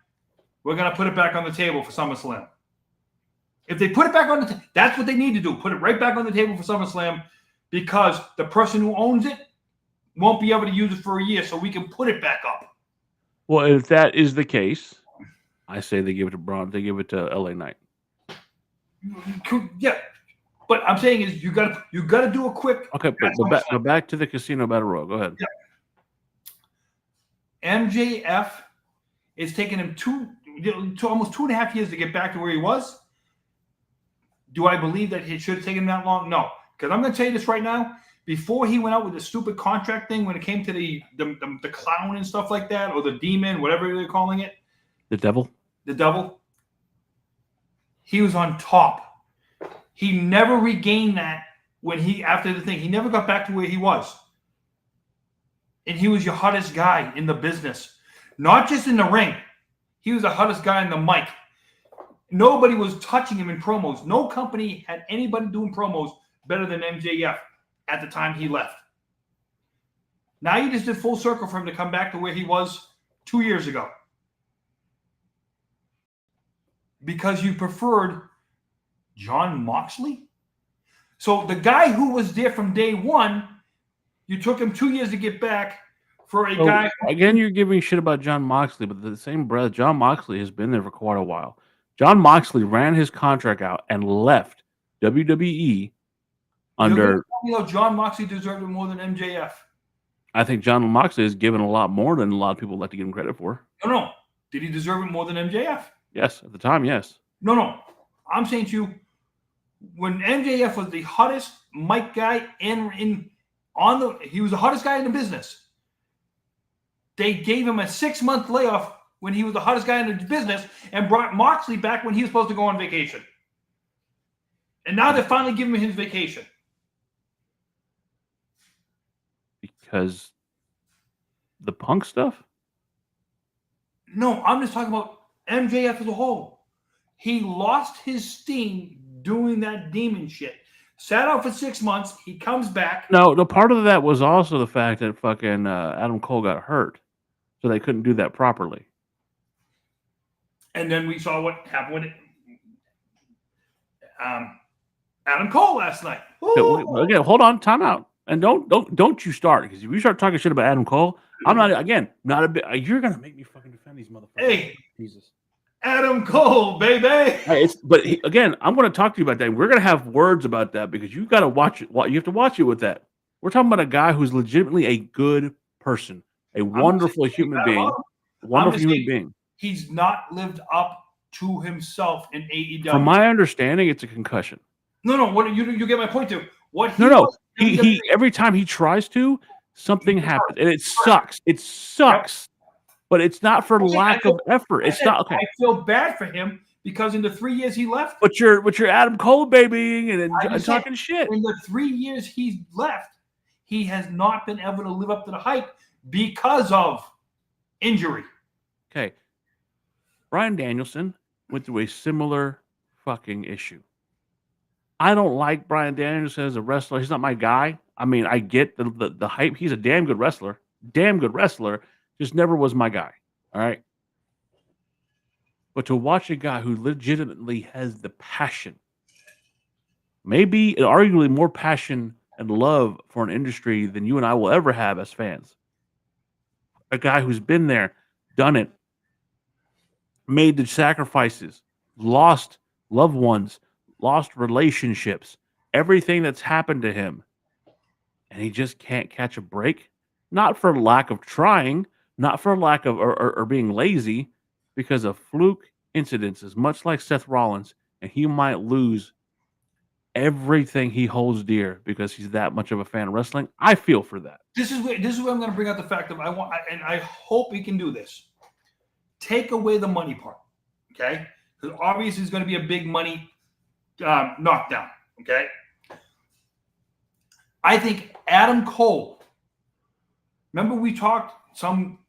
we're going to put it back on the table for SummerSlam? If they put it back on the table, that's what they need to do. Put it right back on the table for SummerSlam, because the person who owns it won't be able to use it for a year, so we can put it back up. Well, if that is the case, I say they give it to Braun. They give it to LA Knight. Yeah, but I'm saying is you got to do a quick. Okay, but back to the Casino Battle Royal. Go ahead. Yeah. MJF it's taken him almost 2.5 years to get back to where he was. Do I believe that it should have taken him that long? No, because I'm going to tell you this right now. Before he went out with the stupid contract thing, when it came to the clown and stuff like that, or the demon, whatever they're calling it, the devil, he was on top. He never regained that after the thing. He never got back to where he was. And he was your hottest guy in the business, not just in the ring. He was the hottest guy in the mic. Nobody was touching him in promos. No company had anybody doing promos better than MJF at the time he left. Now you just did full circle for him to come back to where he was 2 years ago. Because you preferred Jon Moxley? So the guy who was there from day one, you took him 2 years to get back for a guy. Again, you're giving shit about Jon Moxley, but the same breath, Jon Moxley has been there for quite a while. Jon Moxley ran his contract out and left WWE under. Jon Moxley deserved it more than MJF. I think Jon Moxley is given a lot more than a lot of people like to give him credit for. No. Did he deserve it more than MJF? Yes, at the time, yes. No. I'm saying to you, when MJF was the hottest mic guy he was the hottest guy in the business. They gave him a 6-month layoff when he was the hottest guy in the business and brought Moxley back when he was supposed to go on vacation. And now they're finally giving him his vacation. Because the Punk stuff? No, I'm just talking about MJF as a whole. He lost his steam doing that demon shit. Sat out for 6 months. He comes back. No, part of that was also the fact that fucking Adam Cole got hurt. So they couldn't do that properly. And then we saw what happened with Adam Cole last night. Again, hold on, time out. And don't you start, because if you start talking shit about Adam Cole, I'm not a bit. You're gonna make me fucking defend these motherfuckers. Hey, Jesus, Adam Cole, baby. Again, I'm gonna talk to you about that. We're gonna have words about that because you gotta watch it. You have to watch it with that. We're talking about a guy who's legitimately a good person, a wonderful human being. He's not lived up to himself in AEW. From my understanding, it's a concussion. No. What you get my point to? He every time he tries to, something happens, and it sucks. It sucks, but it's not for lack of effort. It's not okay. I feel bad for him because in the 3 years he left, but you're Adam Cole babying and talking shit. In the 3 years he's left, he has not been able to live up to the hype because of injury. Okay, Bryan Danielson went through a similar fucking issue. I don't like Bryan Danielson as a wrestler. He's not my guy. I mean, I get the hype. He's a damn good wrestler. Just never was my guy. All right. But to watch a guy who legitimately has the passion, maybe arguably more passion and love for an industry than you and I will ever have as fans. A guy who's been there, done it, made the sacrifices, lost loved ones, lost relationships, everything that's happened to him, and he just can't catch a break. Not for lack of trying, not for lack of or being lazy, because of fluke incidences, much like Seth Rollins, and he might lose everything he holds dear because he's that much of a fan of wrestling. I feel for that. This is where I'm going to bring out the fact of I hope he can do this. Take away the money part, okay? Because obviously it's going to be a big money knockdown, okay? I think Adam Cole. Remember we talked some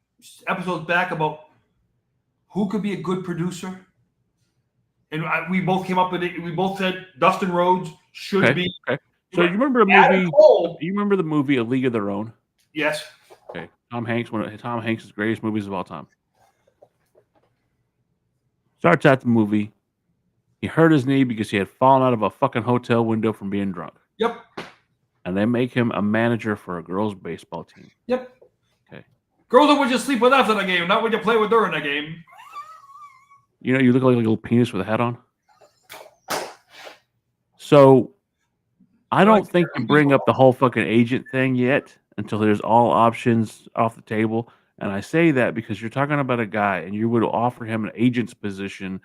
episodes back about who could be a good producer, and we both came up with it. We both said Dustin Rhodes should be. Okay. So you remember a movie? You remember the movie A League of Their Own? Yes. Okay. Tom Hanks, one of Tom Hanks' greatest movies of all time. Starts out the movie. He hurt his knee because he had fallen out of a fucking hotel window from being drunk. Yep. And they make him a manager for a girls' baseball team. Yep. Okay. Girls that would just sleep with us in the game, not when you play with her in the game. You know, you look like a little penis with a hat on. So, I don't think you bring up the whole fucking agent thing yet until there's all options off the table. And I say that because you're talking about a guy and you would offer him an agent's position.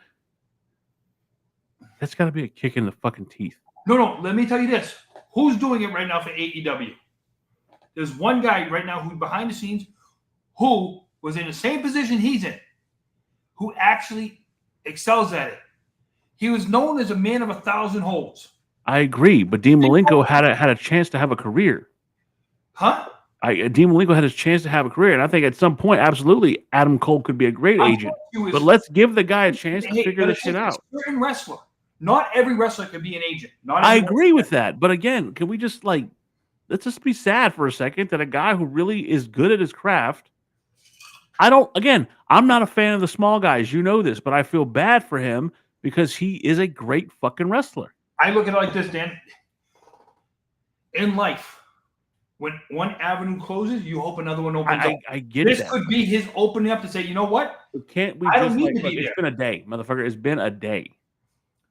That's got to be a kick in the fucking teeth. No. Let me tell you this. Who's doing it right now for AEW? There's one guy right now who's behind the scenes who was in the same position he's in, who actually excels at it. He was known as a man of 1,000 holds. I agree, but Dean Malenko had a chance to have a career. Huh? Dean Malenko had his chance to have a career, and I think at some point, absolutely, Adam Cole could be a great agent. But let's give the guy a chance to figure this shit out. A certain wrestler. Not every wrestler can be an agent. I agree with that, but again, can we just let's just be sad for a second that a guy who really is good at his craft. I'm not a fan of the small guys. You know this, but I feel bad for him because he is a great fucking wrestler. I look at it like this, Dan. In life, when one avenue closes, you hope another one opens up. I get this that. Could be his opening up to say, you know what? Can't we I don't need to be it's there. been a day, motherfucker. It's been a day.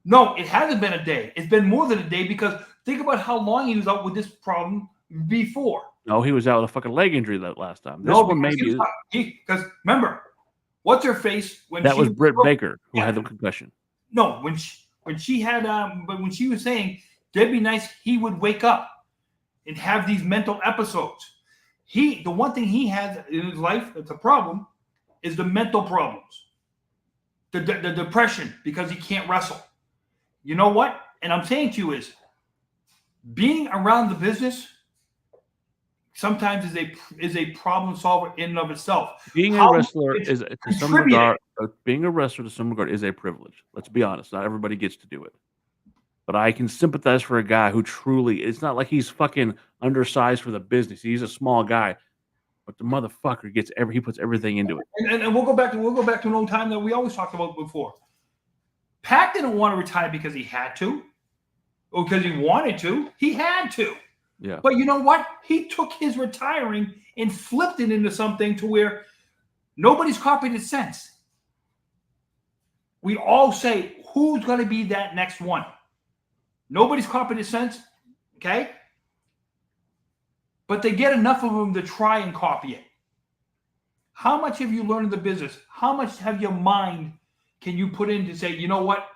No, it hasn't been a day. It's been more than a day because think about how long he was out with this problem before. No, he was out with a fucking leg injury that last time. This one maybe because remember, what's her face when that was Britt Baker who had the concussion. No, when she had but when she was saying it'd be nice he would wake up and have these mental episodes. The one thing he has in his life that's a problem is the mental problems, the depression because he can't wrestle. You know what? And I'm saying to you is being around the business sometimes is a problem solver in and of itself. Being a wrestler is to some regard is a privilege. Let's be honest. Not everybody gets to do it. But I can sympathize for a guy who truly, it's not like he's fucking undersized for the business. He's a small guy. But the motherfucker he puts everything into it. And we'll go back to an old time that we always talked about before. Pac didn't want to retire because he had to, or because he wanted to. He had to. Yeah. But you know what? He took his retiring and flipped it into something to where nobody's copied it since. We all say, who's going to be that next one? Nobody's copied it since. Okay? But they get enough of them to try and copy it. How much have you learned in the business? How much have your mind can you put in to say, you know what?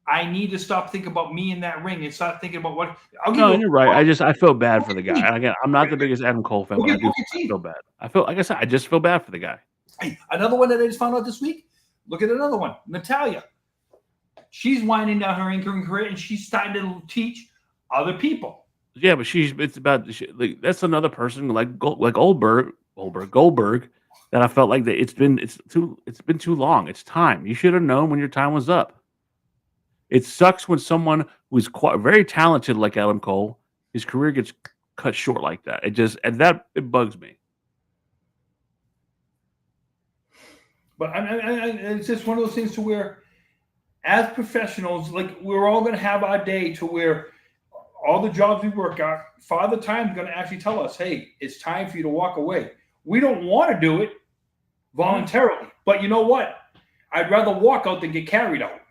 I need to stop thinking about me in that ring and start thinking about what. You're right. I feel bad for the guy. And again, I'm not the biggest Adam Cole fan, but I do feel bad. Like I said, I just feel bad for the guy. Hey, another one that I just found out this week. Look at another one, Natalya. She's winding down her anchoring career, and she's starting to teach other people. Yeah, but that's another person like Goldberg that I felt like that it's been too long. It's time. You should have known when your time was up. It sucks when someone who's very talented like Adam Cole, his career gets cut short like that. It bugs me. But it's just one of those things to where, as professionals, like we're all going to have our day to where all the jobs we work at, Father Time's going to actually tell us, hey, it's time for you to walk away. We don't want to do it voluntarily. But you know what? I'd rather walk out than get carried out.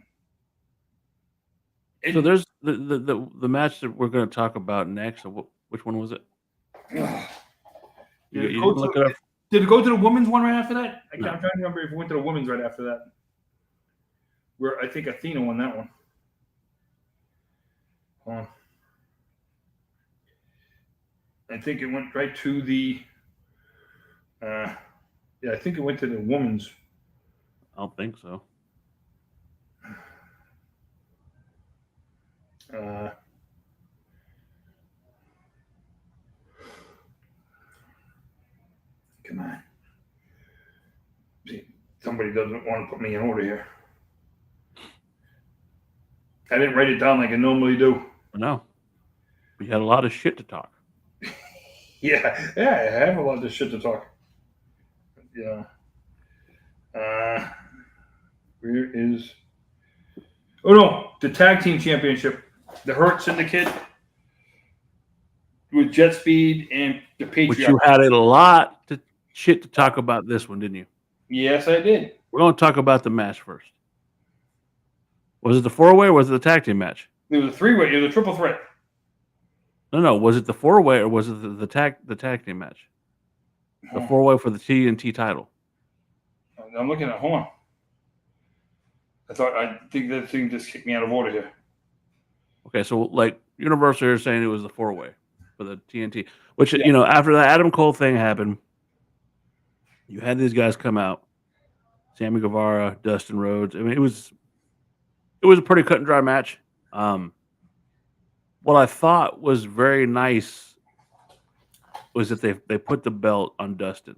So there's the match that we're going to talk about next. Which one was it? You didn't look it up? Did it go to the women's one right after that? I'm trying to remember if it went to the women's right after that. Where I think Athena won that one. Hold on. I think it went right to the. Yeah, I think it went to the women's. I don't think so. Come on. See, somebody doesn't want to put me in order here. I didn't write it down like I normally do. No. We had a lot of shit to talk. Yeah, I have a lot of shit to talk. Yeah. Where is? Oh no, the tag team championship, the Hurt Syndicate with Jet Speed and the Patriot. Which you had a lot of shit to talk about this one, didn't you? Yes, I did. We're going to talk about the match first. Was it the 4-way or was it the tag team match? It was a 3-way. It was a triple threat. No. Was it the 4-way or was it the tag team match? The 4-way for the TNT title. I'm looking at. Hold on. I think that thing just kicked me out of order here. Okay, so like Universal is saying it was the 4-way for the TNT, which after the Adam Cole thing happened, you had these guys come out, Sammy Guevara, Dustin Rhodes. I mean, it was a pretty cut and dry match. What I thought was very nice was that they put the belt on Dustin,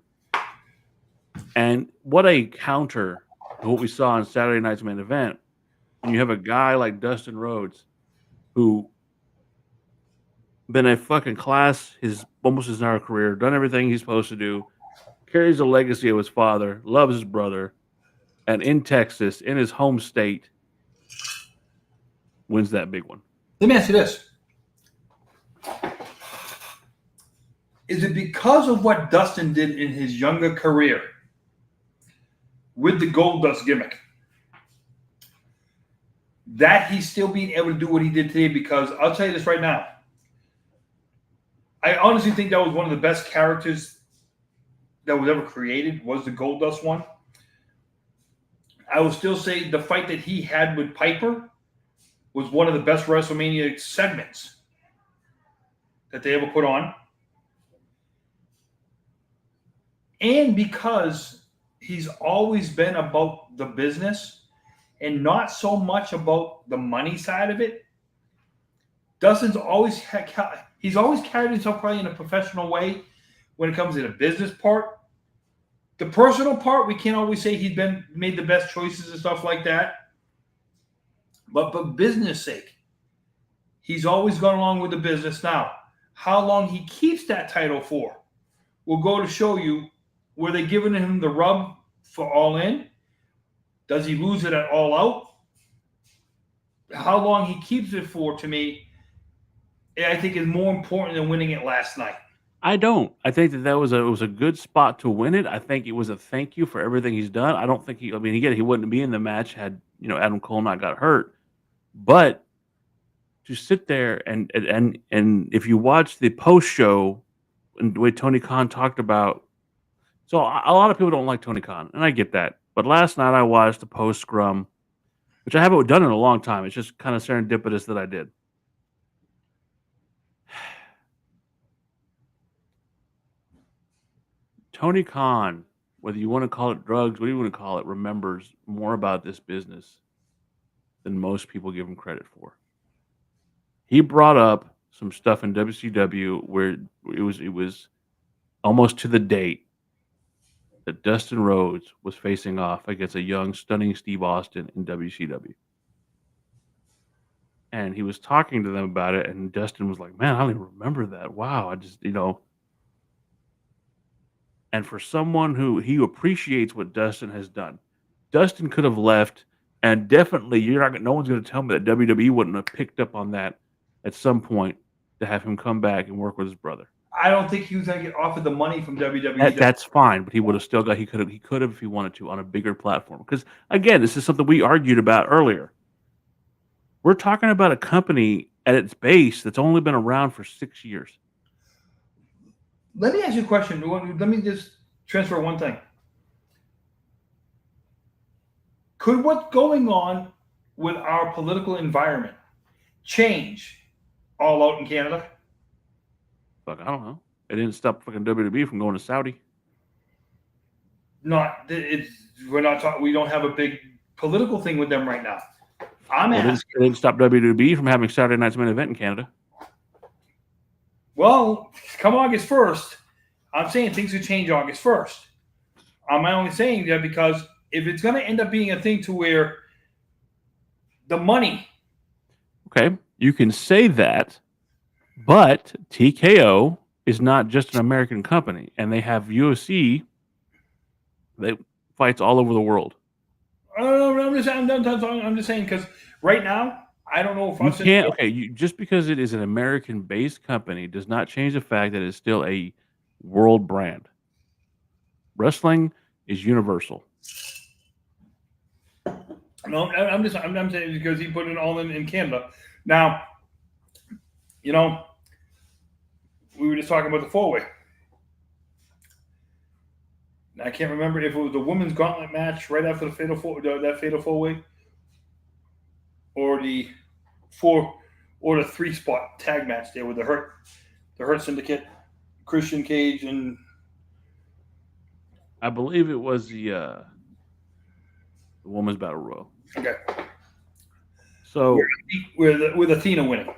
and what a counter to what we saw on Saturday night's main event. And you have a guy like Dustin Rhodes, who been a fucking class almost his entire career, done everything he's supposed to do, carries the legacy of his father, loves his brother, and in Texas, in his home state, wins that big one. Let me ask you this. Is it because of what Dustin did in his younger career with the Gold Dust gimmick that he's still being able to do what he did today? Because I'll tell you this right now. I honestly think that was one of the best characters that was ever created, was the Gold Dust one. I will still say the fight that he had with Piper was one of the best WrestleMania segments that they ever put on. And because he's always been about the business and not so much about the money side of it, Dustin's always carried himself probably in a professional way when it comes to the business part. The personal part, we can't always say he's made the best choices and stuff like that. But for business sake, he's always gone along with the business. Now, how long he keeps that title for will go to show you, were they giving him the rub for All In? Does he lose it at All Out? How long he keeps it for, to me, I think is more important than winning it last night. I don't. I think that was a good spot to win it. I think it was a thank you for everything he's done. I don't think he wouldn't be in the match had Adam Cole not got hurt. But to sit there and if you watch the post show and the way Tony Khan talked about, so a lot of people don't like Tony Khan, and I get that. But last night I watched the post scrum, which I haven't done in a long time. It's just kind of serendipitous that I did. Tony Khan, whether you want to call it drugs, what do you want to call it, remembers more about this business than most people give him credit for. He brought up some stuff in WCW where it was almost to the date that Dustin Rhodes was facing off against a young, stunning Steve Austin in WCW. And he was talking to them about it, and Dustin was like, man, I don't even remember that. Wow, I just, And for someone who he appreciates what Dustin has done, Dustin could have left, and definitely no one's going to tell me that WWE wouldn't have picked up on that at some point to have him come back and work with his brother. I don't think he was going to get offered the money from WWE. That's fine, but he would have still got. He could have if he wanted to on a bigger platform. Because again, this is something we argued about earlier. We're talking about a company at its base that's only been around for 6 years. Let me ask you a question. Let me just transfer one thing. Could what's going on with our political environment change All Out in Canada? Fuck, I don't know. It didn't stop fucking WWE from going to Saudi. We're not talking. We don't have a big political thing with them right now. It didn't stop WWE from having Saturday night's main event in Canada. Well, come August 1st, I'm saying things could change August 1st. I'm only saying that because if it's going to end up being a thing to where the money. Okay, you can say that, but TKO is not just an American company, and they have UFC that fights all over the world. I'm just saying because right now, I don't know if you can't. Okay, just because it is an American-based company does not change the fact that it's still a world brand. Wrestling is universal. No, I'm saying because he put it all in Canada. Now, we were just talking about the four-way. I can't remember if it was the women's gauntlet match right after the fatal four-way, or the 3-spot tag match there with the Hurt Syndicate, Christian Cage, and I believe it was the women's battle royal. Okay. So with Athena winning,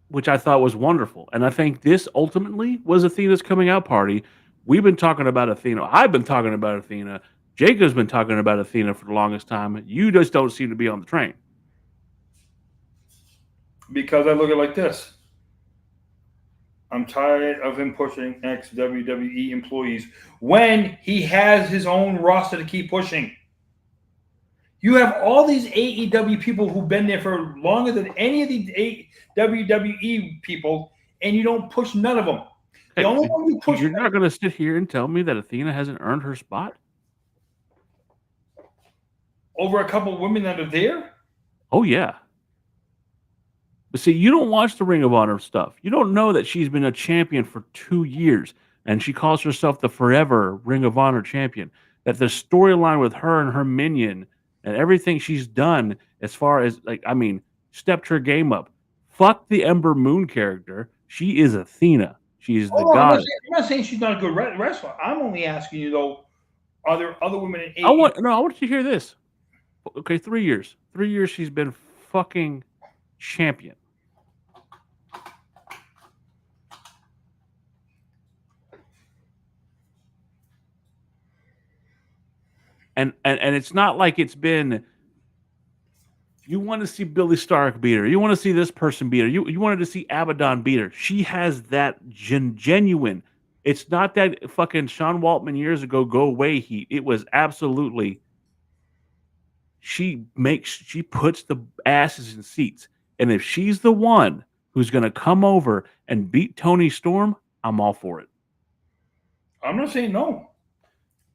which I thought was wonderful, and I think this ultimately was Athena's coming out party. We've been talking about Athena. I've been talking about Athena. Jacob's been talking about Athena for the longest time. You just don't seem to be on the train. Because I look at it like this. I'm tired of him pushing ex-WWE employees when he has his own roster to keep pushing. You have all these AEW people who've been there for longer than any of the WWE people, and you don't push none of them. The only one you push. You're not going to sit here and tell me that Athena hasn't earned her spot over a couple of women that are there? Oh, yeah. But see, you don't watch the Ring of Honor stuff. You don't know that she's been a champion for 2 years, and she calls herself the forever Ring of Honor champion. That the storyline with her and her minion and everything she's done as far as, stepped her game up. Fuck the Ember Moon character. She is Athena. She is the goddess. I'm not saying she's not a good wrestler. I'm only asking you, though, are there other women in AEW? I want you to hear this. Okay, 3 years. 3 years she's been fucking champion. And it's not like it's been, you want to see Billy Stark beat her. You want to see this person beat her. You wanted to see Abaddon beat her. She has that genuine. It's not that fucking Sean Waltman years ago go away heat. It was absolutely, she puts the asses in seats. And if she's the one who's going to come over and beat Toni Storm, I'm all for it. I'm not saying no.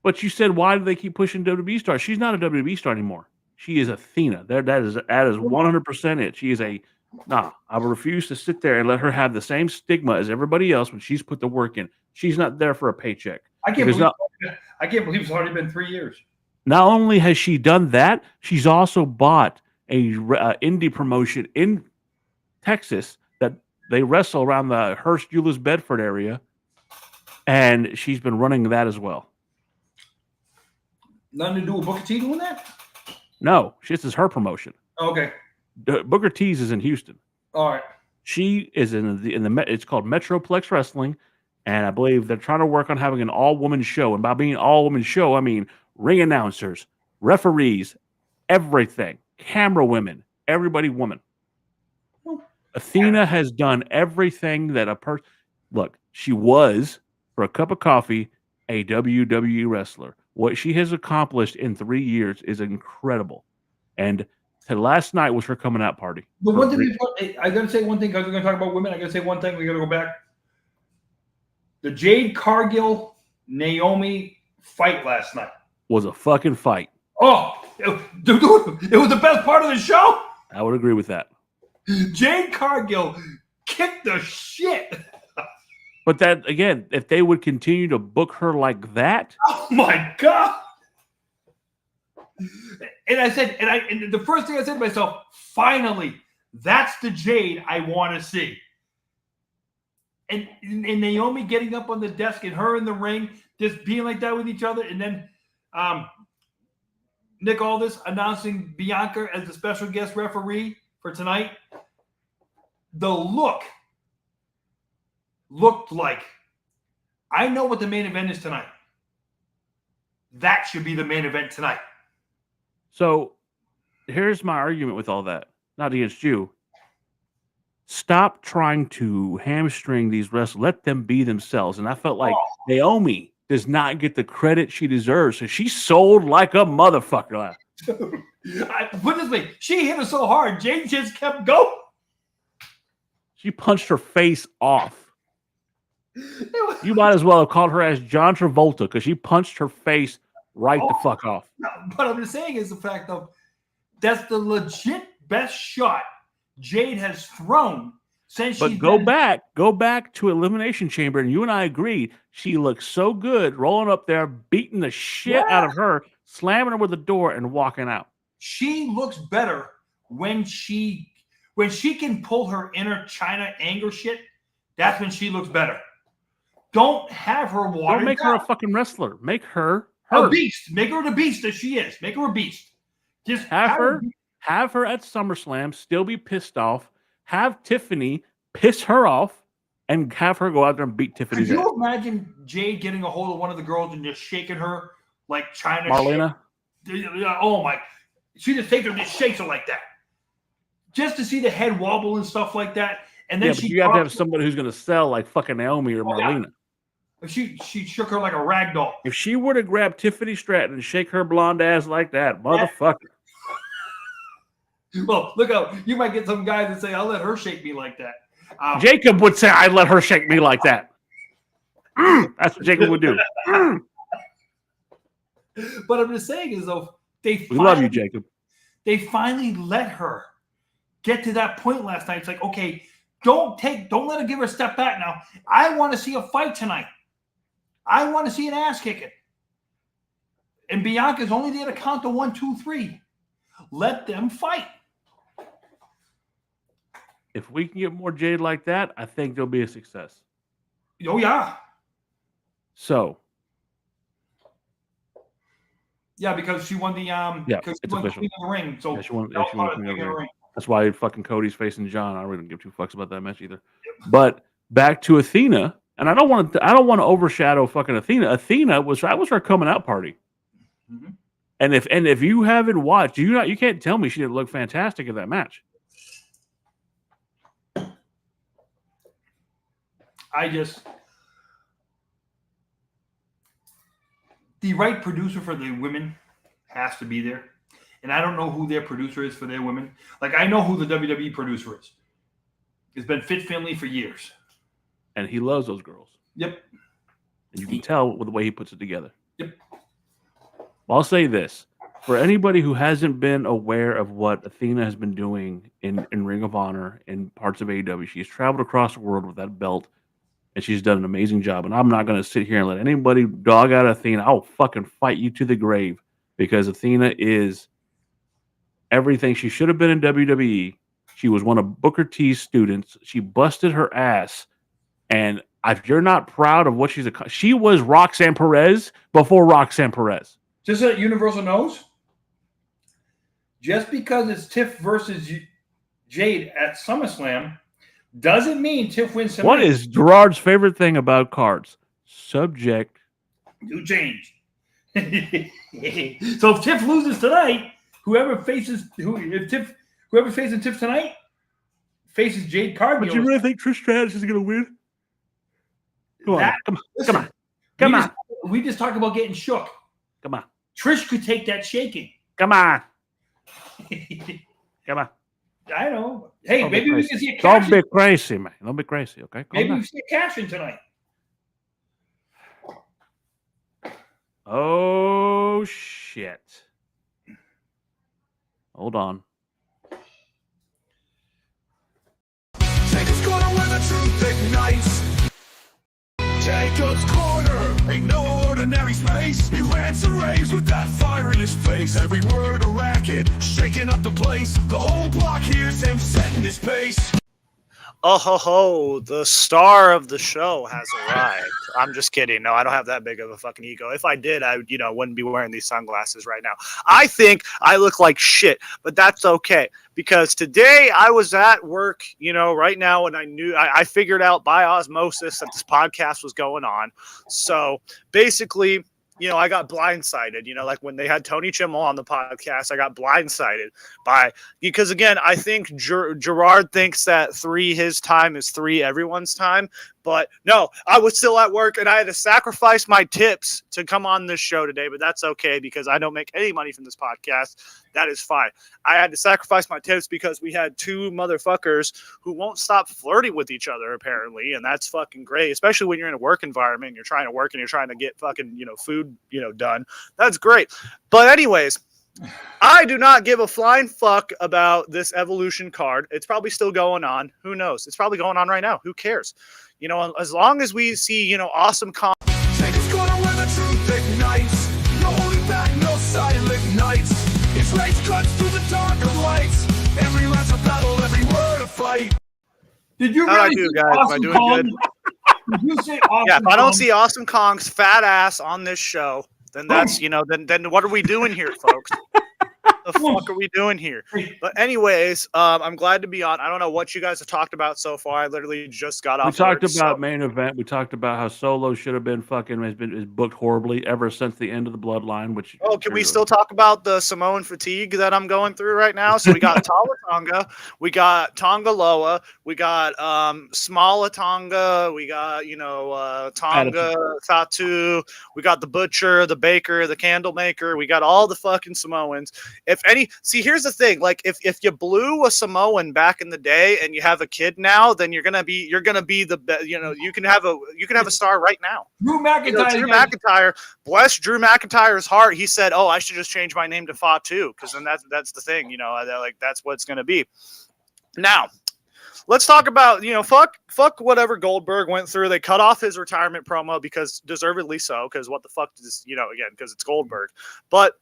But you said, why do they keep pushing WWE star? She's not a WWE star anymore. She is Athena. That is 100% it. She is I refuse to sit there and let her have the same stigma as everybody else when she's put the work in. She's not there for a paycheck. I can't believe it's already been 3 years. Not only has she done that, she's also bought a indie promotion in Texas that they wrestle around the Hurst Euless Bedford area, and she's been running that as well. Nothing to do with Booker T doing that? No, this is her promotion. Okay. Booker T's is in Houston. All right. She is in the it's called Metroplex Wrestling, and I believe they're trying to work on having an all-woman show. And by being an all-woman show, I mean ring announcers, referees, everything, camera women, everybody woman. Athena has done everything that a person. Look, she was, for a cup of coffee, a WWE wrestler. What she has accomplished in 3 years is incredible. And last night was her coming out party. The one thing I got to say one thing because we're going to talk about women. I got to say one thing. We got to go back. The Jade Cargill Naomi fight last night was a fucking fight. Oh, dude, it was the best part of the show. I would agree with that. Jade Cargill kicked the shit. But that, again, if they would continue to book her like that. Oh, my God. And I said, and the first thing I said to myself, finally, that's the Jade I want to see. and Naomi getting up on the desk and her in the ring, just being like that with each other, and then Nick Aldis announcing Bianca as the special guest referee for tonight. The looked like, I know what the main event is tonight. That should be the main event tonight. So here's my argument with all that. Not against you. Stop trying to hamstring these wrestlers. Let them be themselves. And I felt like Naomi does not get the credit she deserves. So she sold like a motherfucker. Put it this way, she hit her so hard, Jade just kept going. She punched her face off. You might as well have called her as John Travolta because she punched her face the fuck off. No, what I'm just saying is the fact of that's the legit best shot Jade has thrown since But go back to Elimination Chamber, and you and I agreed she looked so good rolling up there, beating the shit out of her, slamming her with the door, and walking out. She looks better when she can pull her inner China anger shit. That's when she looks better. Don't have her watered Don't make down. her a fucking wrestler. Make her a beast. Make her the beast that she is. Make her a beast. Just have her at SummerSlam, still be pissed off. Have Tiffany piss her off, and have her go out there and beat Tiffany's ass. Could you imagine Jade getting a hold of one of the girls and just shaking her like China? Marlena? Oh my! She just takes her and just shakes her like that, just to see the head wobble and stuff like that. And then but you have to have somebody who's going to sell like fucking Naomi or Marlena. She shook her like a rag doll. If she were to grab Tiffany Stratton and shake her blonde ass like that, motherfucker. Well, look out. You might get some guy that say, I'll let her shake me like that. Jacob would say, I'd let her shake me like that. That's what Jacob would do. But I'm just saying is, though, we love you, Jacob. They finally let her get to that point last night. It's like, okay, don't let her give her a step back now. I want to see a fight tonight. I want to see an ass kicking. And Bianca's only there to count the 1, 2, 3. Let them fight. If we can get more Jade like that, I think there'll be a success. Oh, yeah. So. Yeah, because she won the it's official. Queen of the Ring. So she won Queen of the Ring. That's why fucking Cody's facing John. I really don't give two fucks about that match either. Yep. But back to Athena, and I don't want to overshadow fucking Athena. That was her coming out party. Mm-hmm. And if you haven't watched, you can't tell me she didn't look fantastic in that match. The right producer for the women has to be there. And I don't know who their producer is for their women. Like, I know who the WWE producer is. It's been Fit Finley for years. And he loves those girls. Yep. And you can tell with the way he puts it together. Yep. I'll say this. For anybody who hasn't been aware of what Athena has been doing in Ring of Honor and parts of AEW, she's traveled across the world with that belt, and she's done an amazing job. And I'm not going to sit here and let anybody dog out Athena. I'll fucking fight you to the grave, because Athena is everything she should have been in WWE. She was one of Booker T's students. She busted her ass. And if you're not proud of what she was Roxanne Perez before Roxanne Perez. Just so that Universal knows, just because it's Tiff versus Jade at SummerSlam doesn't mean Tiff wins tonight. What is Gerard's favorite thing about cards? Subject to change. So if Tiff loses tonight, whoever faces Tiff tonight faces Jade Cargill. But you really think Trish Stratus is going to win? Come on. We just talked about getting shook. Come on. Trish could take that shaking. Come on. Come on. I know. Hey, don't maybe we can see a cash. Don't be crazy, man. Don't be crazy, okay? Maybe we can see a cash in tonight. Oh, shit. Hold on. Jacob's corner where the truth ignites. Jacob's corner ain't no ordinary space. He rants and raves with that fire in his face. Every word a racket, shaking up the place. The whole block hears him setting his pace. Oh ho ho, the star of the show has arrived. I'm just kidding. No, I don't have that big of a fucking ego. If I did, I wouldn't be wearing these sunglasses right now. I think I look like shit, but that's okay because today I was at work, right now, and I figured out by osmosis that this podcast was going on. So basically, I got blindsided, like when they had Tony Chimmel on the podcast, I got blindsided because again, I think Gerard thinks that 3 his time is 3 everyone's time. But no, I was still at work and I had to sacrifice my tips to come on this show today, but that's okay because I don't make any money from this podcast. That is fine. I had to sacrifice my tips because we had 2 motherfuckers who won't stop flirting with each other apparently, and that's fucking great, especially when you're in a work environment and you're trying to work and you're trying to get fucking, food, done. That's great. But anyways, I do not give a flying fuck about this Evolution card. It's probably still going on. Who knows? It's probably going on right now. Who cares? As long as we see, awesome Jacob's gonna win the truth ignites. No holding back, no silent nights. His rage cuts through the darker lights. Every lance a battle, every word a fight. Did you How'd I really do, say guys? Am I Awesome doing Kong? good? Did you say Awesome Yeah, if I don't Kong? see Awesome Kong's fat ass on this show, then that's, then what are we doing here, folks? The fuck are we doing here? But anyways, I'm glad to be on. I don't know what you guys have talked about so far. I literally just got off. We talked work, about main event. We talked about how Solo should have been is booked horribly ever since the end of the Bloodline. Which can we still talk about the Samoan fatigue that I'm going through right now? So we got Tala Tonga, we got Tonga Loa, we got Smala Tonga, we got Tonga Fatu, we got the Butcher, the Baker, the Candle Maker, we got all the fucking Samoans. Here's the thing, like if you blew a Samoan back in the day and you have a kid now, then you're gonna be the best. You can have a star right now. Drew McIntyre. Bless Drew McIntyre's heart. He said, "Oh, I should just change my name to Fatu because then that's the thing. That's what it's gonna be." Now, let's talk about fuck whatever Goldberg went through. They cut off his retirement promo because deservedly so. Because what the fuck is again because it's Goldberg, but.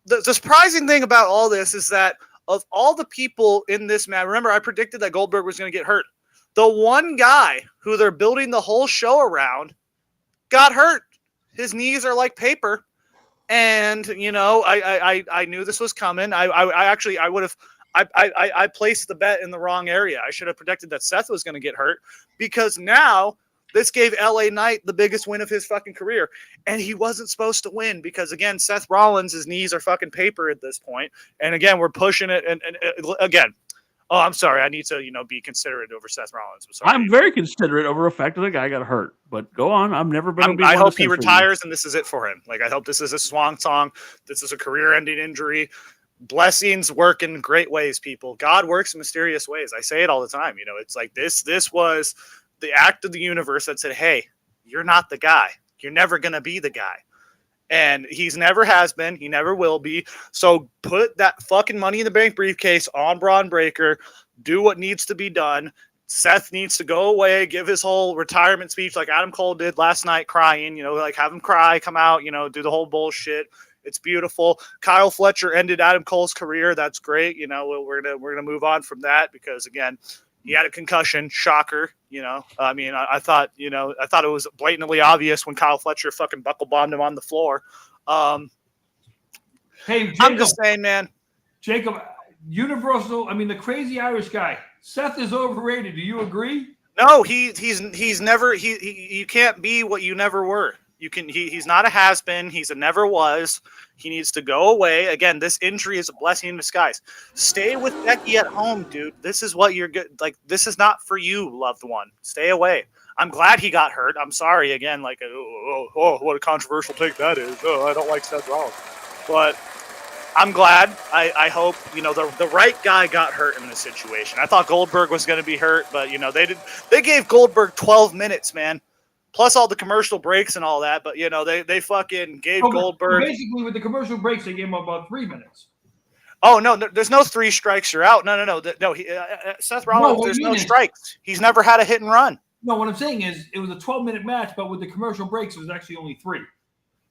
The surprising thing about all this is that of all the people in this match, remember I predicted that Goldberg was going to get hurt. The one guy who they're building the whole show around got hurt. His knees are like paper. And, I knew this was coming. I placed the bet in the wrong area. I should have predicted that Seth was going to get hurt because now this gave LA Knight the biggest win of his fucking career. And he wasn't supposed to win because, again, Seth Rollins, his knees are fucking paper at this point. And, again, we're pushing it. And again, I'm sorry. I need to, be considerate over Seth Rollins. I'm very considerate over the fact that the guy got hurt. But go on. I've never been. I hope he retires and this is it for him. Like, I hope this is a swan song. This is a career-ending injury. Blessings work in great ways, people. God works in mysterious ways. I say it all the time. It's like this was the act of the universe that said, hey, you're not the guy. You're never going to be the guy. And he's never has been. He never will be. So put that fucking Money in the Bank briefcase on Braun Breaker. Do what needs to be done. Seth needs to go away, give his whole retirement speech like Adam Cole did last night, crying, like have him cry, come out, do the whole bullshit. It's beautiful. Kyle Fletcher ended Adam Cole's career. That's great. We're gonna move on from that because, again, he had a concussion. Shocker. I thought it was blatantly obvious when Kyle Fletcher fucking buckle bombed him on the floor. Hey, Jacob, I'm just saying, man. Jacob, the crazy Irish guy. Seth is overrated. Do you agree? No, he's never. You can't be what you never were. He's not a has-been. He's a never was. He needs to go away. Again, this injury is a blessing in disguise. Stay with Becky at home, dude. This is what you're good. Like, this is not for you, loved one. Stay away. I'm glad he got hurt. I'm sorry again. Like, what a controversial take that is. Oh, I don't like Seth Rollins, but I'm glad. I hope the right guy got hurt in this situation. I thought Goldberg was going to be hurt, but they gave Goldberg 12 minutes, man. Plus all the commercial breaks and all that, but they fucking gave Goldberg. Basically, with the commercial breaks, they gave him about 3 minutes. Oh no, there's no 3 strikes, you're out. No. Seth Rollins, there's no strikes. He's never had a hit and run. No, what I'm saying is it was a 12-minute match, but with the commercial breaks, it was actually only 3.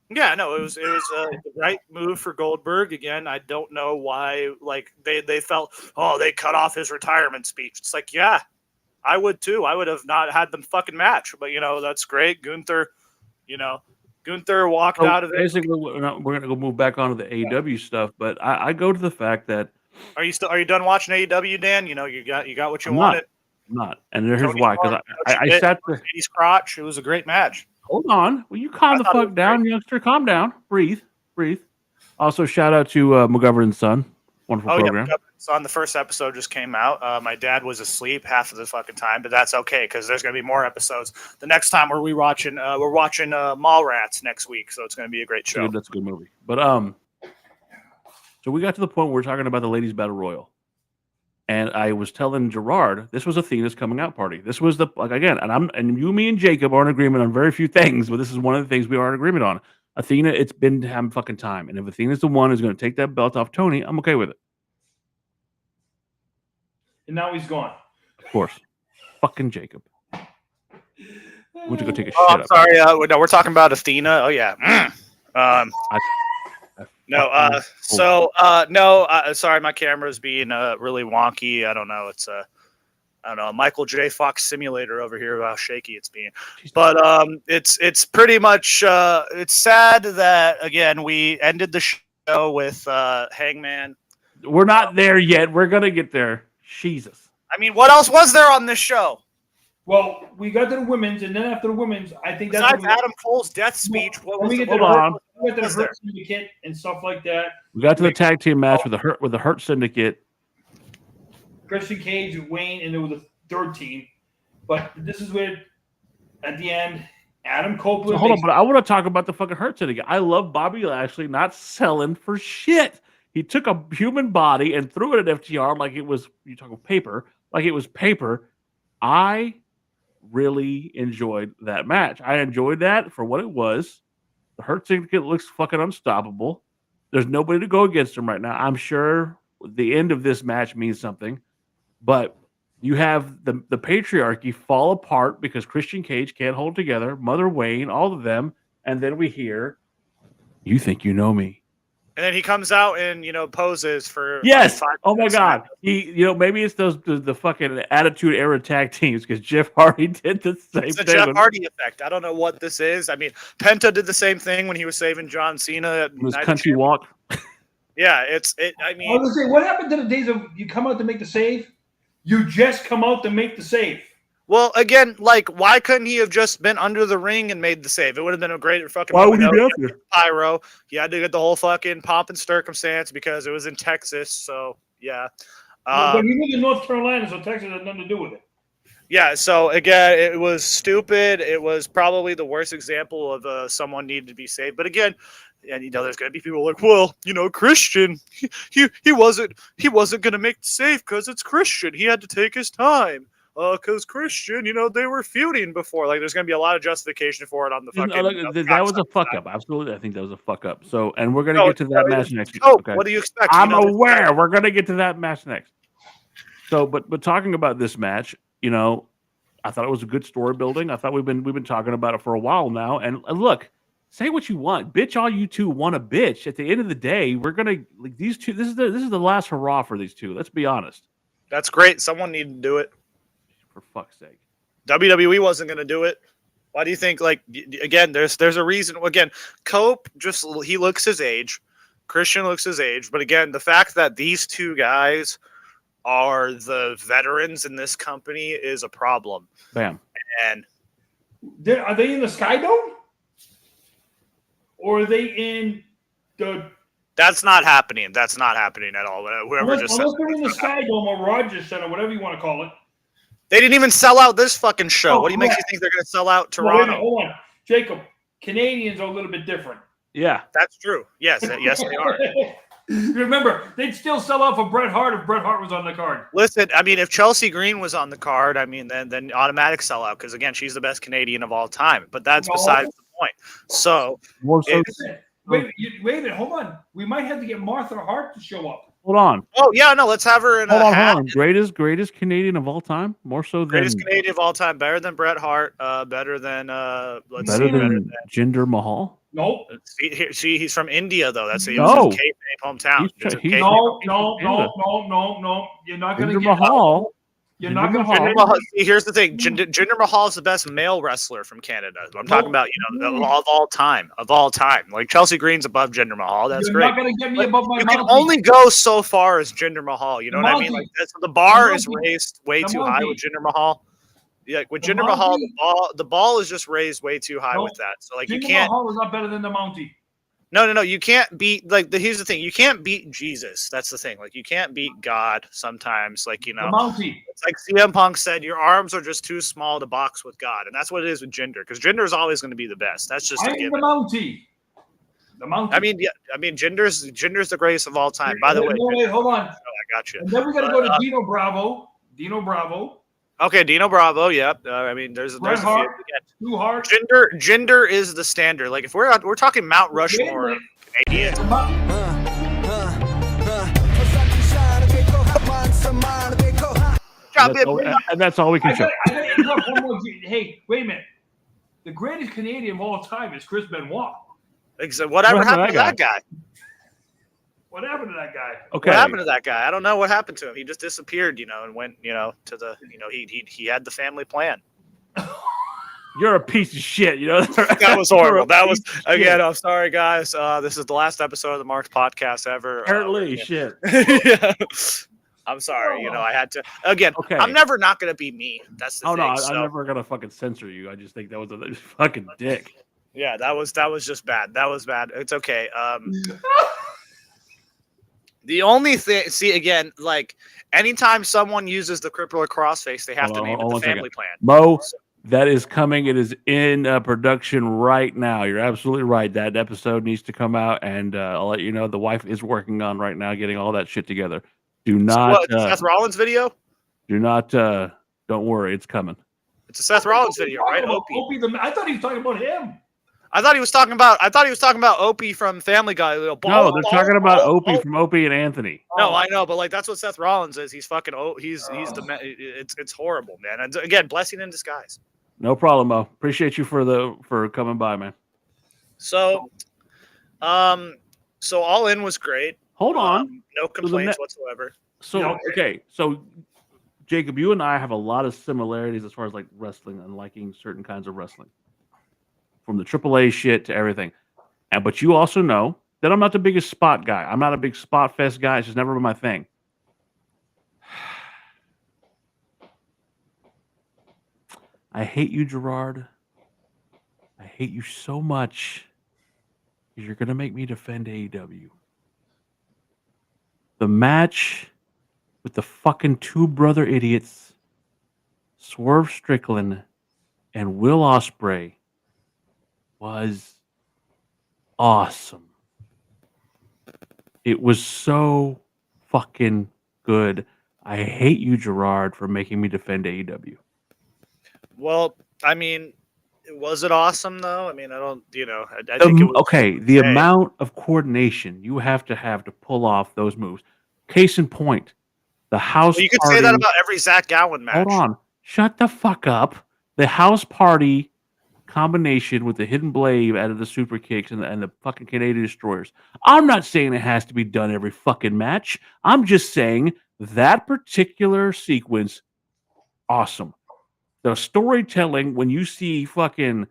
Yeah, no, it was the right move for Goldberg. Again, I don't know why they felt, they cut off his retirement speech. It's like, yeah. I would too. I would have not had the fucking match, but that's great. Gunther walked out of it. Basically, we're gonna go move back onto the AEW stuff, but I go to the fact that Are you done watching AEW, Dan? You got what you I'm wanted. not, and here's Tony why. Because I sat there. Katie's crotch. It was a great match. Hold on. Will you calm the fuck down, youngster? Calm down. Breathe. Also, shout out to McGovern's son. Wonderful program. Yeah, on the first episode just came out. My dad was asleep half of the fucking time, but that's okay because there's going to be more episodes. The next time we're watching Mallrats next week, so it's going to be a great show. That's a good movie. But so we got to the point where we're talking about the ladies' battle royal, and I was telling Gerard this was Athena's coming out party. This was and you, me, and Jacob are in agreement on very few things, but this is one of the things we are in agreement on. Athena, it's been damn fucking time, and if Athena's the one who's going to take that belt off Tony, I'm okay with it. And now he's gone. Of course. Fucking Jacob. Went to go take a shit. I'm sorry. No, we're talking about Athena. Oh, yeah. Sorry, my camera's being really wonky. I don't know. It's a Michael J. Fox simulator over here, how shaky it's being. But it's pretty much, it's sad that, again, we ended the show with Hangman. We're not there yet. We're going to get there. Jesus. I mean, what else was there on this show? Well, we got to the women's, and then after the women's, I think that's besides Adam Cole's death speech. Hold on. We got to the Hurt Syndicate and stuff like that. We got to the tag team match with the Hurt Syndicate. Christian Cage, Wayne, and there was a third team. But this is where, at the end, Adam Copeland. So hold on, but I want to talk about the fucking Hurt Syndicate. I love Bobby Lashley not selling for shit. He took a human body and threw it at FTR like it was, you talk about paper, like it was paper. I really enjoyed that match. I enjoyed that for what it was. The Hurt Syndicate looks fucking unstoppable. There's nobody to go against him right now. I'm sure the end of this match means something, but you have the patriarchy fall apart because Christian Cage can't hold together, Mother Wayne, all of them, and then we hear, "You think you know me." And then he comes out and poses for yes. Oh my God. He maybe it's the fucking Attitude Era tag teams because Jeff Hardy did the same thing. It's the Jeff Hardy effect. I don't know what this is. I mean, Penta did the same thing when he was saving John Cena at his country walk. Yeah, I mean, I was gonna say, what happened to the days of you come out to make the save? You just come out to make the save. Well, again, why couldn't he have just been under the ring and made the save? It would have been a great fucking. Why would he be up there? Pyro. He had to get the whole fucking pomp and circumstance because it was in Texas. So yeah. But he lived in North Carolina, so Texas had nothing to do with it. Yeah. So again, it was stupid. It was probably the worst example of someone needed to be saved. But again, and there's gonna be people like, well, Christian, he wasn't gonna make the save because it's Christian. He had to take his time. Because Christian, they were feuding before. There's going to be a lot of justification for it on the fucking. That was a fuck up. Absolutely, I think that was a fuck up. So, and we're going to get to that match next. Okay. What do you expect? I'm aware. We're going to get to that match next. So, but talking about this match, I thought it was a good story building. I thought we've been talking about it for a while now. And look, say what you want, bitch. All you two want a bitch. At the end of the day, we're gonna these two. This is the last hurrah for these two. Let's be honest. That's great. Someone needed to do it. For fuck's sake. WWE wasn't going to do it. Why do you think, again, there's a reason. Again, Cope, he looks his age. Christian looks his age. But again, the fact that these two guys are the veterans in this company is a problem. Bam. And are they in the Sky Dome? Or are they in the... That's not happening. That's not happening at all. Unless they're in the Sky Dome or Rogers Center, whatever you want to call it. They didn't even sell out this fucking show. What do you make you think they're going to sell out Toronto? Well, hold on. Jacob, Canadians are a little bit different. Yeah. That's true. Yes, they are. Remember, they'd still sell out for Bret Hart if Bret Hart was on the card. Listen, I mean, if Chelsea Green was on the card, I mean, then automatic sellout because, again, she's the best Canadian of all time. But that's besides the point. So, wait a minute. Hold on. We might have to get Martha Hart to show up. Hold on. Oh yeah, no. Let's have her in a hat. Hold on. Greatest Canadian of all time. More so than greatest Canadian of all time. Better than Bret Hart. Better than better than Jinder Mahal. Nope. See, he's from India though. That's his hometown. No. You're not going to get Mahal. You're not going to Mahal. Jinder Mahal, see, here's the thing. Jinder Mahal is the best male wrestler from Canada. I'm talking about, of all time. Of all time. Like, Chelsea Green's above Jinder Mahal. That's You're great. not going to get me But above my you can mountie. only go so far as Jinder Mahal. You know what I mean? Mountie. Like, the bar is Mountie. raised way The too high with mountie. Jinder Mahal. Yeah, with The Jinder Mahal, mountie. the ball is just raised way too high No, with that. So, like, you Jinder can't. Mahal is not better than the Mountie. No. You can't beat, like, here's the thing. You can't beat Jesus. That's the thing. Like, you can't beat God sometimes. Like, The Mountie. it's like CM Punk said, your arms are just too small to box with God. And that's what it is with Jinder, because Jinder is always going to be the best. That's just a I'm the given. Mountie. The Mountie. I mean, Jinder's the greatest of all time. By the way, Wait, hold on. I got you. And then we're going to go to Dino Bravo. Dino Bravo. Okay, Dino Bravo. Yep. I mean, there's a few. Hart. Again, Too hard. Jinder is the standard. Like, if we're talking Mount Rushmore of Canadians. And that's all we can show. I gotta interrupt one more. Hey, wait a minute. The greatest Canadian of all time is Chris Benoit. Whatever happened to that guy? What happened to that guy? Okay. What happened to that guy? I don't know what happened to him. He just disappeared, and went, to the, he had the family plan. You're a piece of shit, That was horrible. That was, again, I'm sorry, guys. This is the last episode of the Marks podcast ever. Apparently, shit. Yeah. I'm sorry. I had to, again, Okay. I'm never not going to be me. That's the thing. No, So, I'm never going to fucking censor you. I just think that was a fucking dick. yeah, that was just bad. That was bad. It's okay. The only thing, see, again, like, anytime someone uses the crippler crossface, they have to name it the family plan. Mo, that is coming. It is in production right now. You're absolutely right. That episode needs to come out, and I'll let you know the wife is working on right now getting all that shit together. Do not. Seth Rollins video? Do not. Don't worry. It's coming. It's a Seth Rollins video, right? Opie, I thought he was talking about him. I thought he was talking about Opie from Family Guy. No, they're talking about Opie from Opie and Anthony. No, I know, but like that's what Seth Rollins is. He's fucking. It's horrible, man. And again, blessing in disguise. No problem, Mo. Appreciate you for coming by, man. So, All In was great. Hold on. No complaints whatsoever. So okay, so Jacob, you and I have a lot of similarities as far as like wrestling and liking certain kinds of wrestling. From the AAA shit to everything. But you also know that I'm not the biggest spot guy. I'm not a big spot fest guy. It's just never been my thing. I hate you, Gerard. I hate you so much because you're going to make me defend AEW. The match with the fucking two brother idiots, Swerve Strickland and Will Ospreay, was awesome. It was so fucking good. I hate you, Gerard, for making me defend AEW. Well, I mean, was it awesome though? I mean, I don't, I think it was okay. The amount of coordination you have to pull off those moves. Case in point, the house. Well, you could party, say that about every Zach Gowen match. Hold on, shut the fuck up. The house party combination with the hidden blade out of the super kicks and the fucking Canadian destroyers. I'm not saying it has to be done every fucking match. I'm just saying that particular sequence, awesome. The storytelling when you see fucking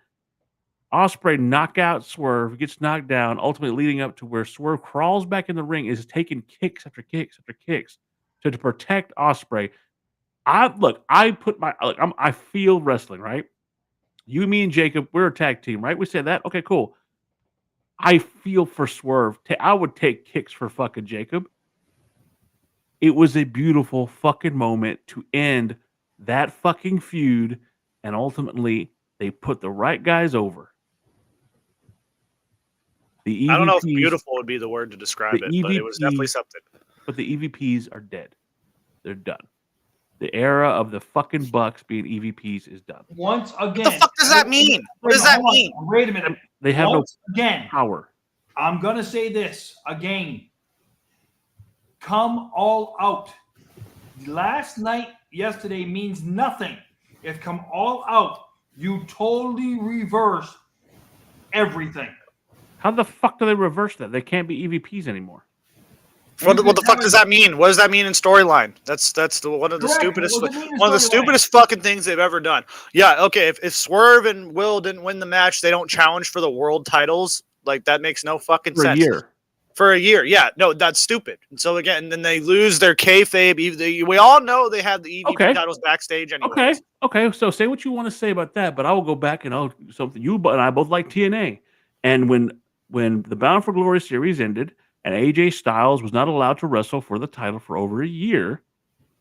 Ospreay knock out Swerve, gets knocked down, ultimately leading up to where Swerve crawls back in the ring, is taking kicks after kicks after kicks to protect Ospreay. I feel wrestling, right? You, me, and Jacob, we're a tag team, right? We said that. Okay, cool. I feel for Swerve. I would take kicks for fucking Jacob. It was a beautiful fucking moment to end that fucking feud, and ultimately they put the right guys over. The EVPs, I don't know if beautiful would be the word to describe it, but it was definitely something. But the EVPs are dead. They're done. The era of the fucking Bucks being EVPs is done. Once again. What the fuck does that mean? What does that mean? Wait a minute. They have Once no again, power. I'm going to say this again. Come all out. Yesterday means nothing. If come all out, you totally reverse everything. How the fuck do they reverse that? They can't be EVPs anymore. What the fuck does that mean? What does that mean in storyline? That's one of the Correct. stupidest What does it mean in one of the storyline? stupidest fucking things they've ever done. Yeah, okay. If Swerve and Will didn't win the match, they don't challenge for the world titles. Like that makes no fucking For a sense. year. For a year, yeah, no, that's stupid. And so again, then they lose their kayfabe. We all know they have the EVP titles backstage anyway. Okay. So say what you want to say about that, but I will go back and something you and I both like TNA. And when the Bound for Glory series ended and AJ Styles was not allowed to wrestle for the title for over a year,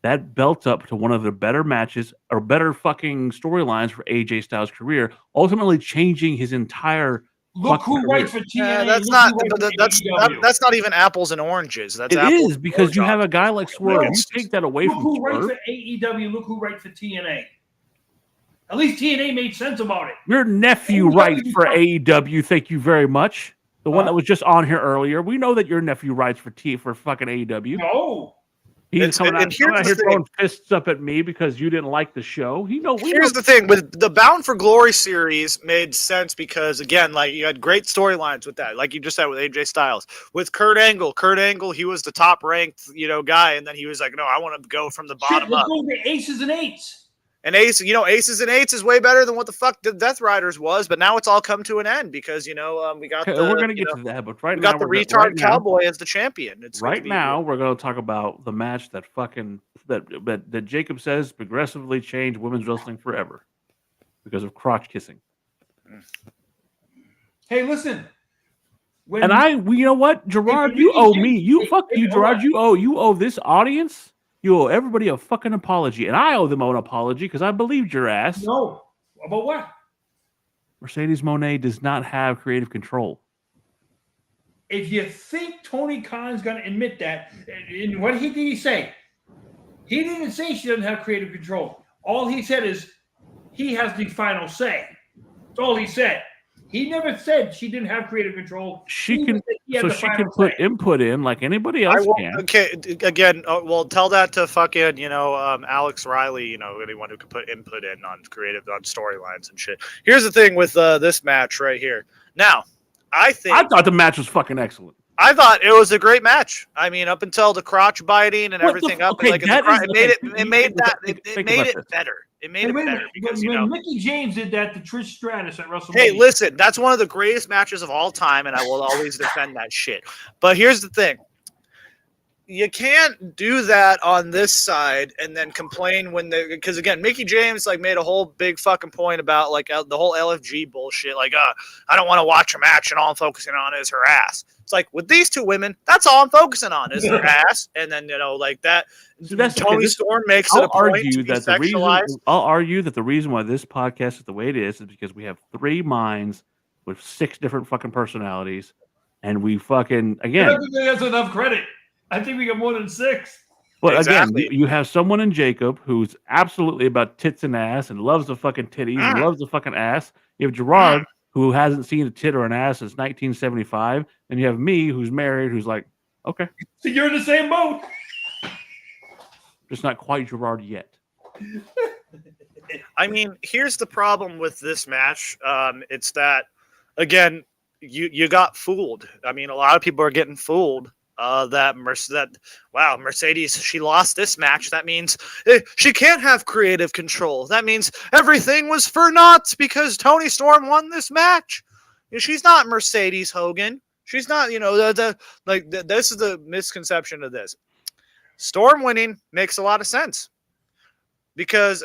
that built up to one of the better matches or better fucking storylines for AJ Styles' career, ultimately changing his entire. Look who writes for TNA. Yeah, that's not even apples and oranges. That's it apples is because you have a guy like Swerve. You take that away Look from who Swerve. writes for AEW. Look who writes for TNA. At least TNA made sense about it. Your nephew writes for AEW. Thank you very much. The one that was just on here earlier. We know that your nephew writes for fucking AEW. No. He's coming out here throwing fists up at me because you didn't like the show. Here's the thing with the Bound for Glory series made sense because again, like you had great storylines with that, like you just said with AJ Styles, with Kurt Angle. Kurt Angle, he was the top ranked, guy, and then he was like, no, I want to go from the bottom up. Go to Aces and Eights. And Aces and Eights is way better than what the fuck the Death Riders was, but now it's all come to an end because we got we're gonna get to that, but we got the retard cowboy as the champion. It's now we're gonna talk about the match that fucking that Jacob says progressively changed women's wrestling forever because of crotch kissing. Hey, listen. You know what, Gerard, you owe me. Gerard. You owe this audience. You owe everybody a fucking apology, and I owe them an apology because I believed your ass. No, about what? Mercedes Moné does not have creative control. If you think Tony Khan's going to admit that, and what did he say? He didn't say she doesn't have creative control. All he said is he has the final say. That's all he said. He never said she didn't have creative control. She can put input in like anybody else can. Okay, again, tell that to fucking Alex Riley, anyone who can put input in on creative on storylines and shit. Here's the thing with this match right here. Now, I thought the match was fucking excellent. I thought it was a great match. I mean, up until the crotch biting and everything it made it better. It made it better because when Mickey James did that to Trish Stratus at WrestleMania. Hey, listen, that's one of the greatest matches of all time, and I will always defend that shit. But here's the thing. You can't do that on this side and then complain because again, Mickey James made a whole big fucking point about the whole LFG bullshit. I don't want to watch her match and all I'm focusing on is her ass. It's like with these two women, that's all I'm focusing on is her ass. And then that Tony Storm makes it a point to be sexualized. I'll argue that the reason why this podcast is the way it is because we have three minds with 6 different fucking personalities, and we fucking again. I don't think that's enough credit. I think we got more than 6. But again, you have someone in Jacob who's absolutely about tits and ass and loves the fucking titties and loves the fucking ass. You have Gerard who hasn't seen a tit or an ass since 1975, and you have me who's married who's like, okay, so you're in the same boat. Just not quite Gerard yet. I mean, here's the problem with this match. It's that again, you got fooled. I mean, a lot of people are getting fooled. Mercedes, she lost this match. That means she can't have creative control. That means everything was for naught because Tony Storm won this match. She's not Mercedes Hogan. She's not, this is the misconception of this. Storm winning makes a lot of sense because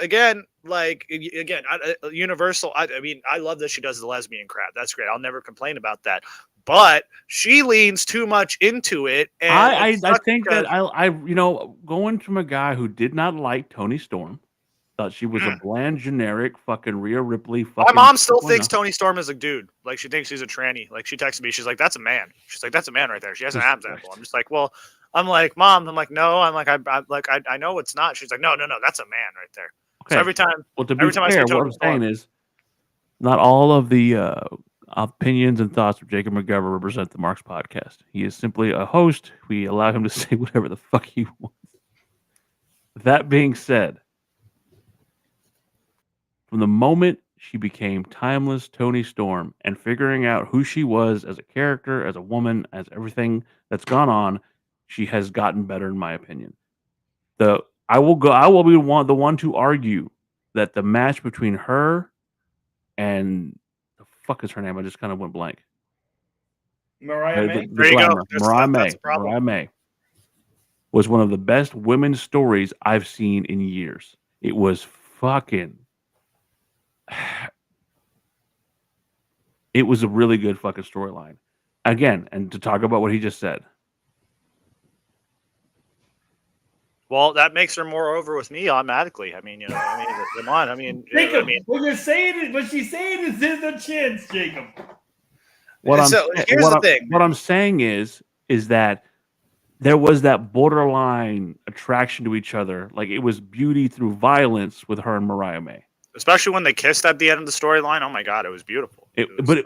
Universal. I mean, I love that she does the lesbian crap. That's great. I'll never complain about that. But she leans too much into it. And I think that going from a guy who did not like Tony Storm, thought she was a bland, generic, fucking Rhea Ripley. My mom still thinks Tony Storm is a dude. Like she thinks he's a tranny. Like she texted me, she's like, "That's a man." She's like, "That's a man right there." She has an abs apple. I'm just like, well, I'm like, Mom. I'm like, no. I'm like, I know it's not. She's like, no, that's a man right there. Okay. So every time I say what I'm saying is, not all of the opinions and thoughts of Jacob McGovern represent the Marks podcast. He is simply a host. We allow him to say whatever the fuck he wants. That being said, from the moment she became timeless Tony Storm and figuring out who she was as a character, as a woman, as everything that's gone on, she has gotten better, in my opinion. I will be the one to argue that the match between her and the fuck is her name? I just kind of went blank. Mariah May. The There you go. glamour. That's a problem. Mariah May was one of the best women's stories I've seen in years. It was fucking. It was a really good fucking storyline. Again, and to talk about what he just said. Well, that makes her more over with me automatically. I mean, come on. I mean, Jacob, what she's saying is there's a chance, Jacob. Here's the thing. What I'm saying is that there was that borderline attraction to each other. Like it was beauty through violence with her and Mariah May. Especially when they kissed at the end of the storyline. Oh my God, it was beautiful.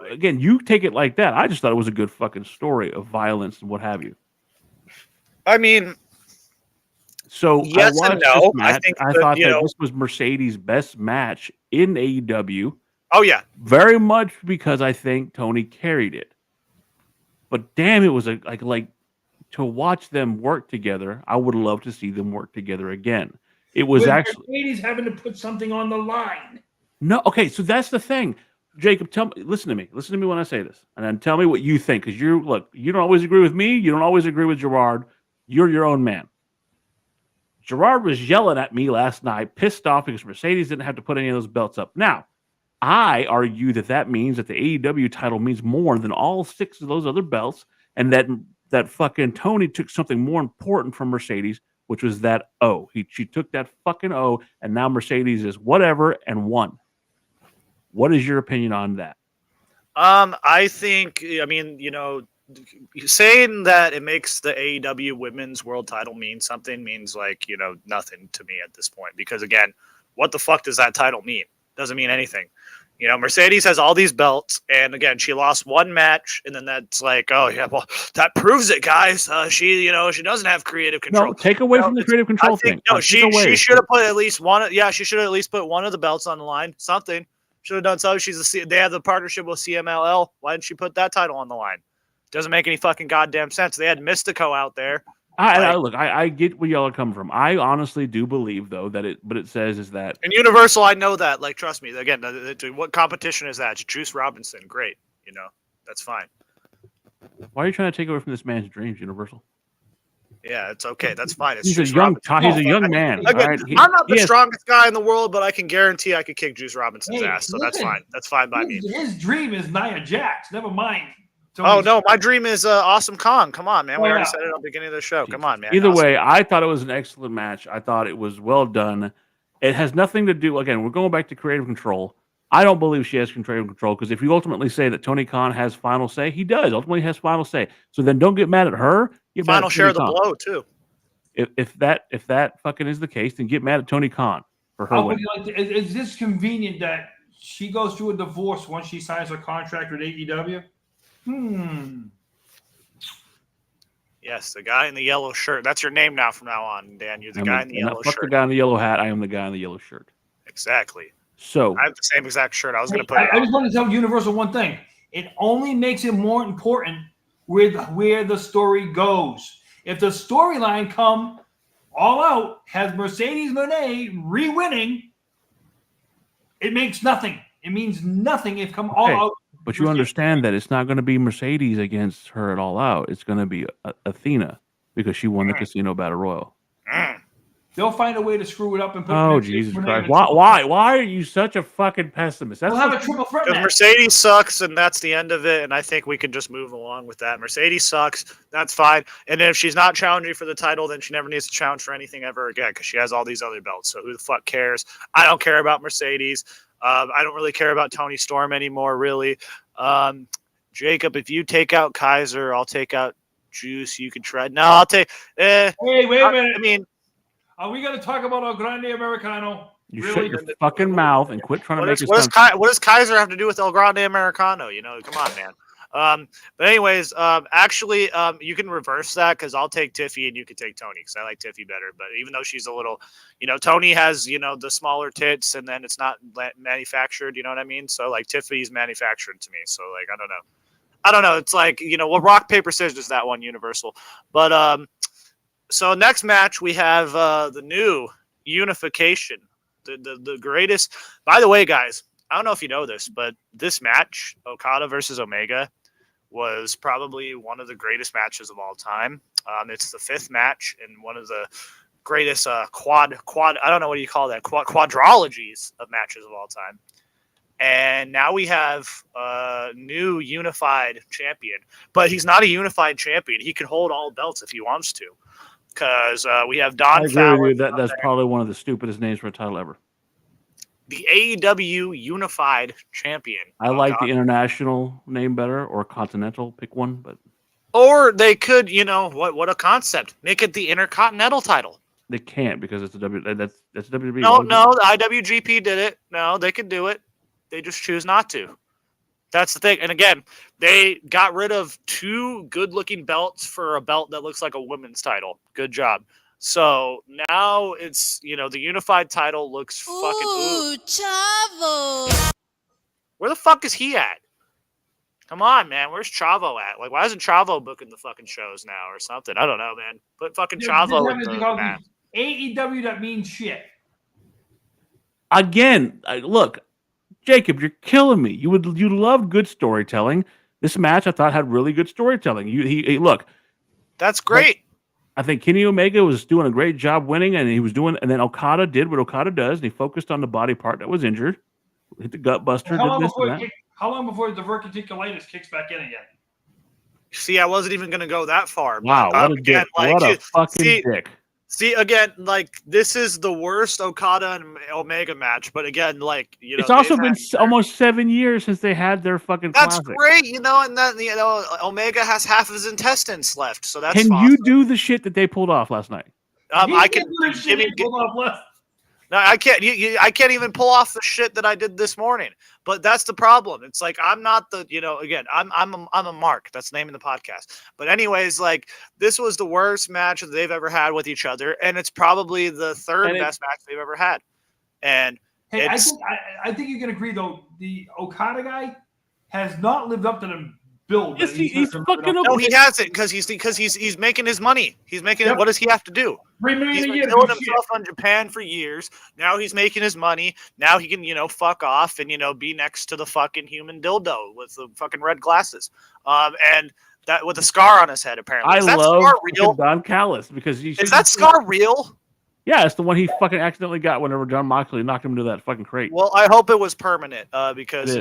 Again, you take it like that. I just thought it was a good fucking story of violence and what have you. I mean, so yes and no. I thought that this was Mercedes' best match in AEW. Oh yeah, very much because I think Tony carried it. But damn, it was like to watch them work together. I would love to see them work together again. It was actually Mercedes having to put something on the line. No, okay, so that's the thing. Jacob, listen to me when I say this, and then tell me what you think. Because you don't always agree with me. You don't always agree with Gerard. You're your own man. Gerard was yelling at me last night, pissed off because Mercedes didn't have to put any of those belts up. Now, I argue that means that the AEW title means more than all 6 of those other belts, and that fucking Tony took something more important from Mercedes, which was that O. She took that fucking O, and now Mercedes is whatever and won. What is your opinion on that? I think, saying that it makes the AEW Women's World Title mean something means nothing to me at this point. Because again, what the fuck does that title mean? Doesn't mean anything. Mercedes has all these belts, and again, she lost one match, and then that's like, oh yeah, well, that proves it, guys. She doesn't have creative control. No, take away from the creative control thing. No, she should have put at least one. Yeah, she should have at least put one of the belts on the line. Something should have done something. They have the partnership with CMLL. Why didn't she put that title on the line? Doesn't make any fucking goddamn sense. They had Mystico out there. I get where y'all are coming from. I honestly do believe, though, that it says is that in Universal, I know that. Like, trust me. Again, what competition is that? It's Juice Robinson. Great. That's fine. Why are you trying to take away from this man's dreams, Universal? Yeah, it's okay. That's fine. It's he's Juice a young man. Again, right? I'm not the strongest guy in the world, but I can guarantee I could kick Juice Robinson's ass. So that's fine. That's fine by me. His dream is Nia Jax. Never mind. Oh no, my dream is Awesome Kong. Come on, man. We already said it at the beginning of the show. Come on, man. Either way, I thought it was an excellent match. I thought it was well done. It has nothing to do. Again, we're going back to creative control. I don't believe she has creative control because if you ultimately say that Tony Khan has final say, he does ultimately has final say. So then don't get mad at her. Get final share of the blow too. If that fucking is the case, then get mad at Tony Khan for her win. Is this convenient that she goes through a divorce once she signs her contract with AEW? Yes, the guy in the yellow shirt. That's your name now from now on, Dan. You're the guy in the yellow shirt. Fuck the guy in the yellow hat. I am the guy in the yellow shirt. Exactly. So I have the same exact shirt. I was going to put. I just want to tell Universal one thing. It only makes it more important with where the story goes. If the storyline come all out, has Mercedes Moné re-winning, it makes nothing. It means nothing if come all out. But you understand that it's not going to be Mercedes against her at all out. It's going to be Athena because she won the Casino Battle Royal. They'll find a way to screw it up and put. Oh Jesus Christ! Why are you such a fucking pessimist? We'll have a triple threat match. Mercedes sucks, and that's the end of it. And I think we can just move along with that. Mercedes sucks. That's fine. And if she's not challenging for the title, then she never needs to challenge for anything ever again because she has all these other belts. So who the fuck cares? I don't care about Mercedes. I don't really care about Tony Storm anymore, really. Jacob, if you take out Kaiser, I'll take out Juice. You can try. No, I'll take. Hey, wait a minute. I mean, are we going to talk about El Grande Americano? You shut your fucking mouth and quit trying to make it sound. What does Kaiser have to do with El Grande Americano? Come on, man. But anyways, actually, you can reverse that because I'll take Tiffy and you can take Tony because I like Tiffy better. But even though she's a little, Tony has, the smaller tits and then it's not manufactured. You know what I mean? So like Tiffy's manufactured to me. So like, I don't know. It's like, rock, paper, scissors, that one Universal. But So next match we have the new unification, the greatest. By the way, guys, I don't know if you know this, but this match, Okada versus Omega, was probably one of the greatest matches of all time. It's the 5th match and one of the greatest quad. I don't know what you call that, quadrologies of matches of all time. And now we have a new unified champion, but he's not a unified champion. He can hold all belts if he wants to, because we have Don I agree Fowler. with you. That's probably one of the stupidest names for a title ever. The AEW unified champion. I like the international name better, or continental. Pick one, but or they could, what a concept. Make it the Intercontinental title. they can't because it's a that's WWE. No, the IWGP did it. No, they could do it. They just choose not to. That's the thing. And again, they got rid of 2 good-looking belts for a belt that looks like a women's title. Good job. So now it's, the unified title looks fucking. Ooh, Chavo. Where the fuck is he at? Come on, man. Where's Chavo at? Like, why isn't Chavo booking the fucking shows now or something? I don't know, man. Put fucking Chavo in the match. AEW, that means shit. Again, look, Jacob, you're killing me. You love good storytelling. This match I thought had really good storytelling. He look. That's great. I think Kenny Omega was doing a great job winning, and and then Okada did what Okada does, and he focused on the body part that was injured. Hit the gut buster. How long before the diverticulitis kicks back in again? See, I wasn't even going to go that far. Wow, what a dick. What a fucking dick. See, again, this is the worst Okada and Omega match, but again, it's also been almost 7 years since they had their fucking That's classic. great, and then, Omega has half his intestines left, so that's Can awesome. you do the shit that they pulled off last night? I can. No, I can't. I can't even pull off the shit that I did this morning. But that's the problem. It's like I'm not the. Again, I'm a Mark. That's the name of the podcast. But anyways, this was the worst match that they've ever had with each other, and it's probably the third best match they've ever had. And hey, I think you can agree though. The Okada guy has not lived up to the build. Yes, he's fucking. No, he hasn't because he's making his money. He's making it. What does he have to do? $3 million He's a been year. killing himself on Japan for years. Now he's making his money. Now he can, fuck off and, be next to the fucking human dildo with the fucking red glasses. And that with a scar on his head, apparently. I love Don Callis because is that scar real? Yeah, it's the one he fucking accidentally got whenever John Moxley knocked him into that fucking crate. Well, I hope it was permanent because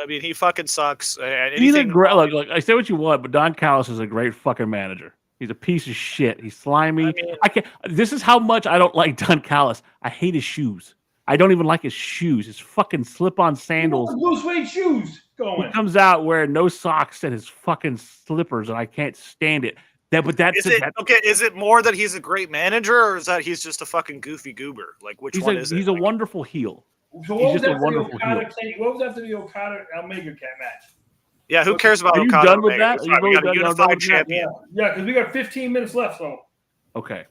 he fucking sucks. He's a great. Look, I say what you want, but Don Callis is a great fucking manager. He's a piece of shit. He's slimy. I can't. This is how much I don't like Don Callis. I hate his shoes. I don't even like his shoes. His fucking slip-on sandals. Blue suede shoes going. He comes out wearing no socks and his fucking slippers, and I can't stand it. Is it more that he's a great manager, or is that he's just a fucking goofy goober? Which one is it? He's a wonderful heel. So what was after the Okada Omega match? Yeah, who cares about Okada? Are you done with that? We got a unified champion. Yeah, because we got 15 minutes left. So okay.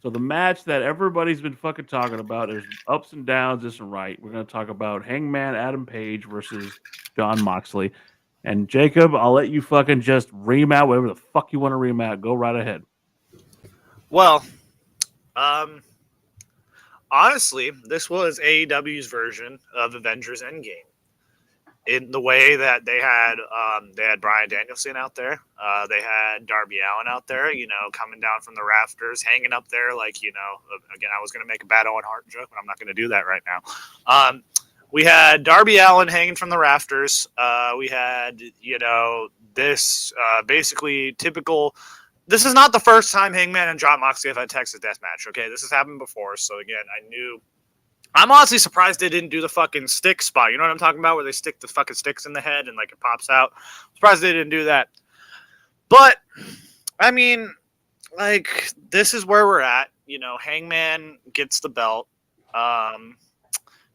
So the match that everybody's been fucking talking about is ups and downs, this and right. We're going to talk about Hangman Adam Page versus Jon Moxley. And Jacob, I'll let you fucking just ream out whatever the fuck you want to ream out. Go right ahead. Well, honestly, this was AEW's version of Avengers Endgame. In the way that they had Bryan Danielson out there, they had Darby Allin out there, coming down from the rafters, hanging up there, again, I was going to make a bad Owen Hart joke, but I'm not going to do that right now. We had Darby Allin hanging from the rafters. We had, this basically typical. This is not the first time Hangman and Jon Moxley have had Texas Death Match. Okay, this has happened before. So again, I'm honestly surprised they didn't do the fucking stick spot. You know what I'm talking about? Where they stick the fucking sticks in the head and it pops out. I'm surprised they didn't do that. But I mean, this is where we're at. Hangman gets the belt.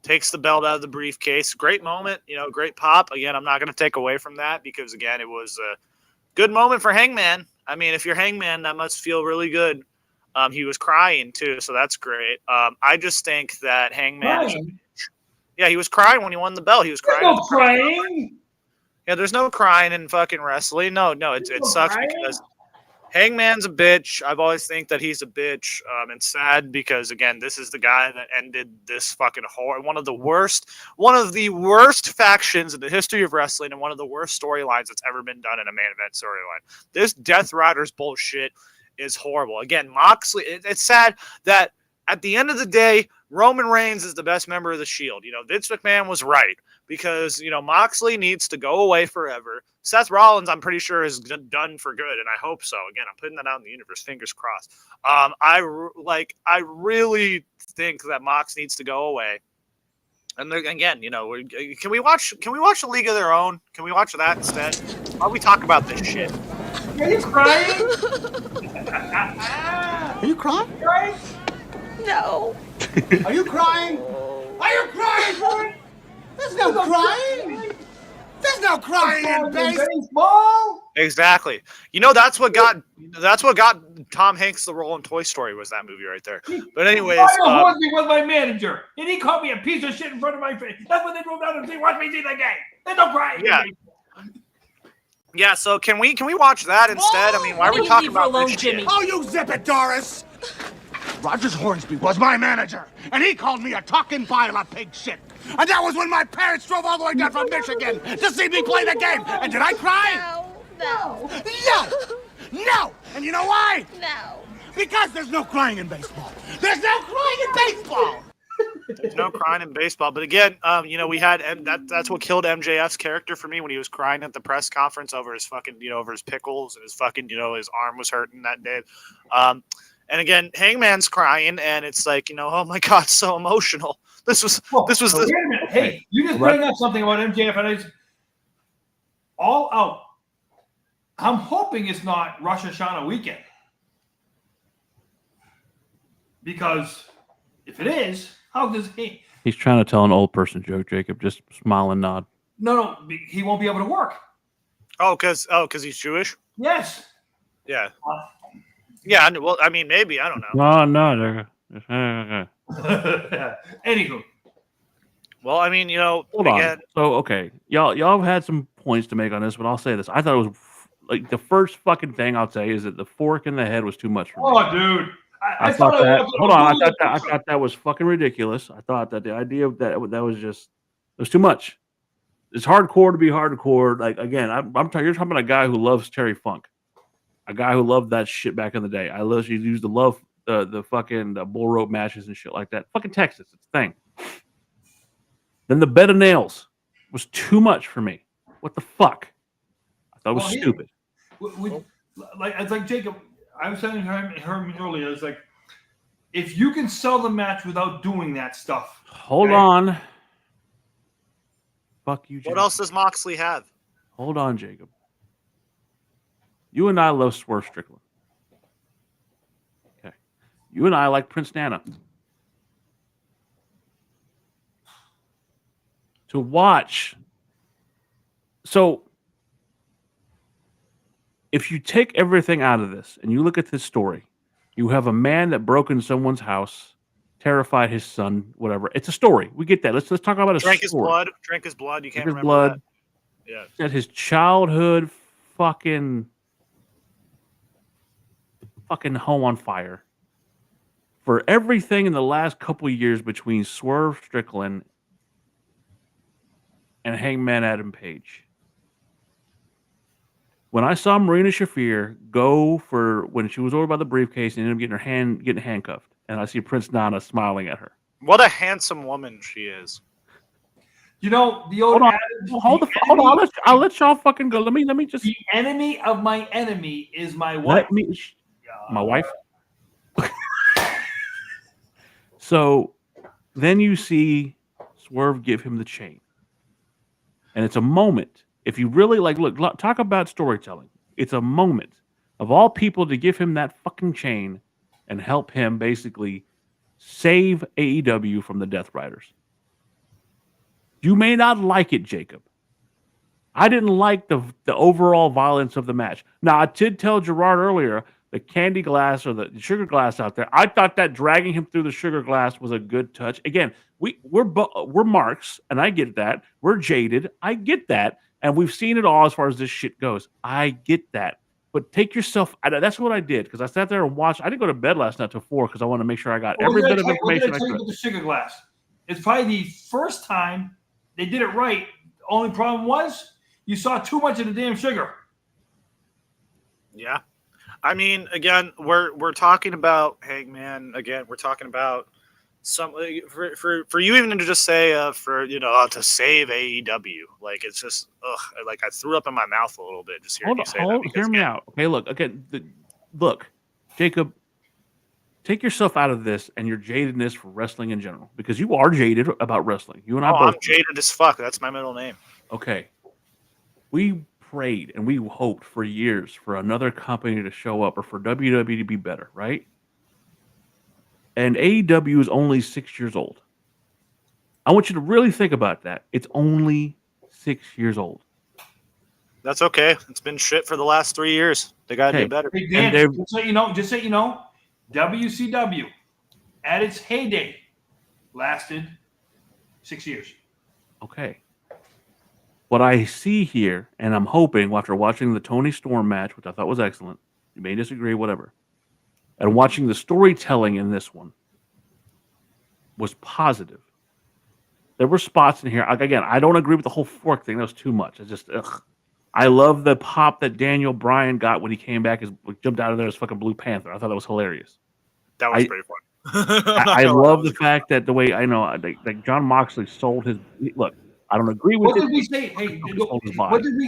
Takes the belt out of the briefcase. Great moment, great pop. Again, I'm not going to take away from that because, again, it was a good moment for Hangman. I mean, if you're Hangman, that must feel really good. He was crying, too, so that's great. I just think that Hangman... Yeah, he was crying when he won the belt. He was crying. There's no crying! Yeah, there's no crying in fucking wrestling. No, it sucks because Hangman's a bitch. I've always think that he's a bitch. And sad because again, this is the guy that ended this fucking horror. One of the worst factions in the history of wrestling, and one of the worst storylines that's ever been done in a main event storyline. This Death Riders bullshit is horrible. Again, Moxley. It's sad that at the end of the day, Roman Reigns is the best member of the Shield. Vince McMahon was right because Moxley needs to go away forever. Seth Rollins, I'm pretty sure, is done for good, and I hope so. Again, I'm putting that out in the universe. Fingers crossed. I really think that Mox needs to go away. And again, can we watch A League of Their Own? Can we watch that instead? Why don't we talk about this shit? Are you crying? Are you crying? No. Are you crying? Are you crying? There's no crying. There's no crying in baseball. Exactly. That's what got Tom Hanks the role in Toy Story, was that movie right there. But anyways, Hornsby was my manager, and he called me a piece of shit in front of my face. That's when they drove down and say, "Watch me see the game." There's no crying. Yeah. Yeah. So can we watch that instead? I mean, why are we talking about this shit? Oh, you zip it, Doris. Rogers Hornsby was my manager, and he called me a talking pile of pig shit. And that was when my parents drove all the way down from Michigan to see me play the game. And did I cry? No. No. And you know why? No. Because there's no crying in baseball. There's no crying in baseball. There's no crying in baseball. But again, we had that's what killed MJF's character for me when he was crying at the press conference over his fucking, over his pickles and his fucking, his arm was hurting that day. And again, Hangman's crying, and it's like, oh my God, so emotional. This was wait a minute. Hey, you just bring up something about MJF, and it's all out. I'm hoping it's not Rosh Hashanah weekend, because if it is, how does he? He's trying to tell an old person joke, Jacob. Just smile and nod. No, he won't be able to work. Oh, because he's Jewish. Yes. Yeah. Yeah. Well, I mean, maybe, I don't know. No. Anywho. Well, I mean, Hold on. So, okay, y'all have had some points to make on this, but I'll say this: I thought it was like the first fucking thing I'll say is that the fork in the head was too much for me. Oh, dude. I thought that. Hold on, I thought that was fucking ridiculous. I thought that the idea of that was just, it was too much. It's hardcore to be hardcore. Like, again, you're talking about a guy who loves Terry Funk, a guy who loved that shit back in the day. I literally used to love the fucking bull rope matches and shit like that. Fucking Texas, it's a thing. Then the bed of nails was too much for me. What the fuck? I thought it was stupid. It's like Jacob. I was telling her earlier. It's like, if you can sell the match without doing that stuff. Hold on. Fuck you, Jacob. What else does Moxley have? Hold on, Jacob. You and I love Swerve Strickland. Okay. You and I like Prince Nana. To watch. So, if you take everything out of this and you look at this story, you have a man that broke in someone's house, terrified his son, whatever. It's a story. We get that. Let's talk about a story. Drank his blood. You can't Drank his remember blood. that. Yeah. Set his childhood fucking home on fire. For everything in the last couple of years between Swerve Strickland and Hangman Adam Page. When I saw Marina Shafir go for when she was over by the briefcase and ended up getting handcuffed, and I see Prince Nana smiling at her. What a handsome woman she is. The old Hold on. I'll let y'all fucking go. Let me just. The enemy of my enemy is my wife. My wife. So then you see Swerve give him the chain, and it's a moment. If you really look, talk about storytelling. It's a moment of all people to give him that fucking chain and help him basically save AEW from the Death Riders. You may not like it, Jacob. I didn't like the overall violence of the match. Now, I did tell Gerard earlier, the candy glass or the sugar glass out there, I thought that dragging him through the sugar glass was a good touch. Again, we're marks, and I get that. We're jaded. I get that. And we've seen it all as far as this shit goes. I get that. But take yourself. That's what I did because I sat there and watched. I didn't go to bed last night till 4 because I wanted to make sure I got every bit of information What did I I tell you could. about the sugar glass? It's probably the first time they did it right. The only problem was you saw too much of the damn sugar. Yeah. I mean, again, we're talking about Hangman. Again, we're talking about some for you even to just say to save AEW. Like it's just like I threw up in my mouth a little bit just hearing you say that. Hear me out. Okay, look again. Look, Jacob, take yourself out of this and your jadedness for wrestling in general because you are jaded about wrestling. You and I both. I'm jaded as fuck. That's my middle name. Okay, we prayed and we hoped for years for another company to show up or for WWE to be better, right? And AEW is only 6 years old. I want you to really think about that. It's only 6 years old. That's okay. It's been shit for the last 3 years. They gotta do better. Hey, Dan, just so you know, WCW at its heyday lasted 6 years. Okay. What I see here, and I'm hoping after watching the Tony Storm match, which I thought was excellent, you may disagree, whatever, and watching the storytelling in this one was positive. There were spots in here. Again, I don't agree with the whole fork thing. That was too much. It's just, I love the pop that Daniel Bryan got when he came back, jumped out of there as fucking Blue Panther. I thought that was hilarious. That was pretty fun. I love the fact that the way I know, like John Moxley sold his. Look, I don't agree with What it. did we say? Hey,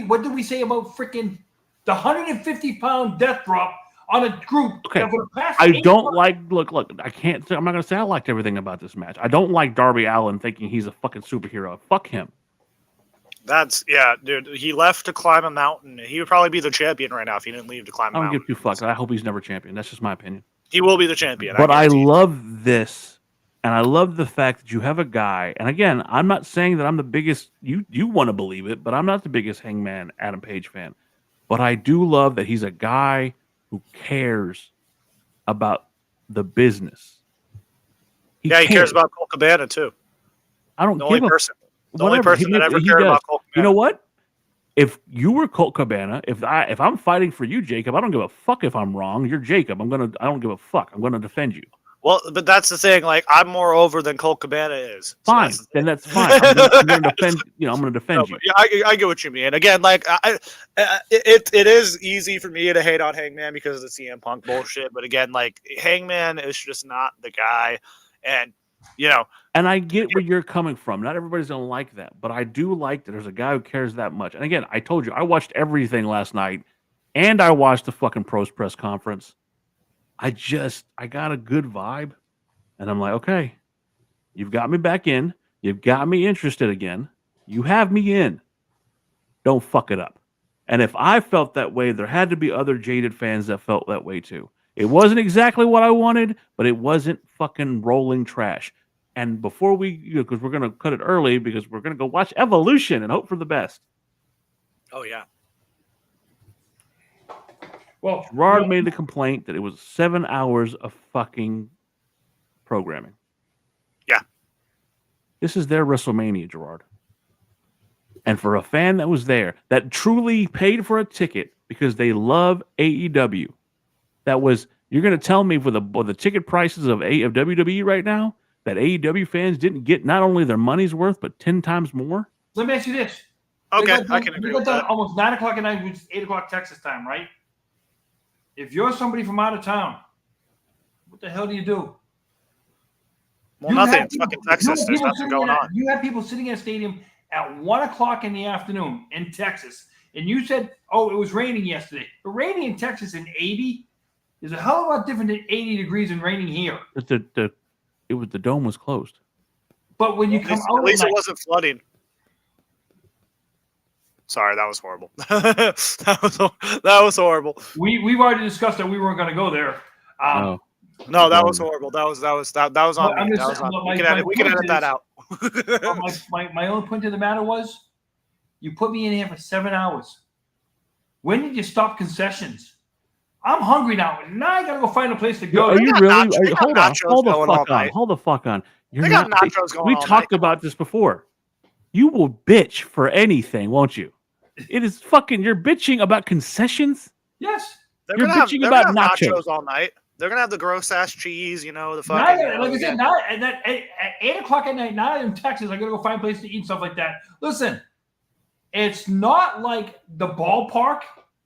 what did we say about freaking the 150-pound death drop on a group? Okay, that for the past I 8 don't months, like. Look. I can't. I'm not gonna say I liked everything about this match. I don't like Darby Allin thinking he's a fucking superhero. Fuck him. Dude. He left to climb a mountain. He would probably be the champion right now if he didn't leave to climb a I don't mountain. give two fucks. I hope he's never champion. That's just my opinion. He will be the champion. But I love this, and I love the fact that you have a guy. And again, I'm not saying that I'm the biggest. You want to believe it, but I'm not the biggest Hangman Adam Page fan. But I do love that he's a guy who cares about the business. He cares about Colt Cabana too. I don't the give only a person. The whatever. only person that ever He cared does. about Colt Cabana. You know what? If you were Colt Cabana, if I'm fighting for you, Jacob, I don't give a fuck if I'm wrong. You're Jacob. I don't give a fuck. I'm gonna defend you. Well, but that's the thing. Like, I'm more over than Colt Cabana is. So Fine, then that's fine. I'm gonna defend. I'm gonna defend you. Yeah, I get what you mean. Again, like, it is easy for me to hate on Hangman because of the CM Punk bullshit. But again, like, Hangman is just not the guy, and And I get where you're coming from. Not everybody's gonna like that, but I do like that there's a guy who cares that much. And again, I told you I watched everything last night, and I watched the fucking pros press conference. I got a good vibe, and I'm like, okay, you've got me back in. You've got me interested again. You have me in. Don't fuck it up. And if I felt that way, there had to be other jaded fans that felt that way too. It wasn't exactly what I wanted, but it wasn't fucking rolling trash. And before because we're going to cut it early because we're going to go watch Evolution and hope for the best. Oh, yeah. Well, Gerard made the complaint that it was 7 hours of fucking programming. Yeah. This is their WrestleMania, Gerard. And for a fan that was there, that truly paid for a ticket because they love AEW, you're going to tell me with the ticket prices of WWE right now, that AEW fans didn't get not only their money's worth, but 10 times more? Let me ask you this. Okay, I can agree we with got done that. almost 9 o'clock at night, which is 8 o'clock Texas time, right? If you're somebody from out of town, what the hell do you do? Well, nothing. It's fucking Texas. There's nothing going on. You have people sitting in a stadium at 1 o'clock in the afternoon in Texas, and you said, oh, it was raining yesterday. But raining in Texas in 80 is a hell of a lot different than 80 degrees and raining here. The dome was closed. But when you come out, at least it wasn't flooding. Sorry, that was horrible. that was horrible. We've already discussed that we weren't going to go there. No, that was horrible. That was on me. That was on me. We can edit that out. my only point to the matter was, you put me in here for 7 hours. When did you stop concessions? I'm hungry now. Now I gotta go find a place to go. Are you really? Hold the fuck on. They got nachos going on. We talked about this before. You will bitch for anything, won't you? It is fucking. You're bitching about concessions. Yes. They're You're gonna have, bitching they're about gonna have nachos. nachos all night. They're gonna have the gross ass cheese, the Now, fucking. like I said, now at 8 o'clock at night, now in Texas, I gotta go find a place to eat and stuff like that. Listen, it's not like the ballpark.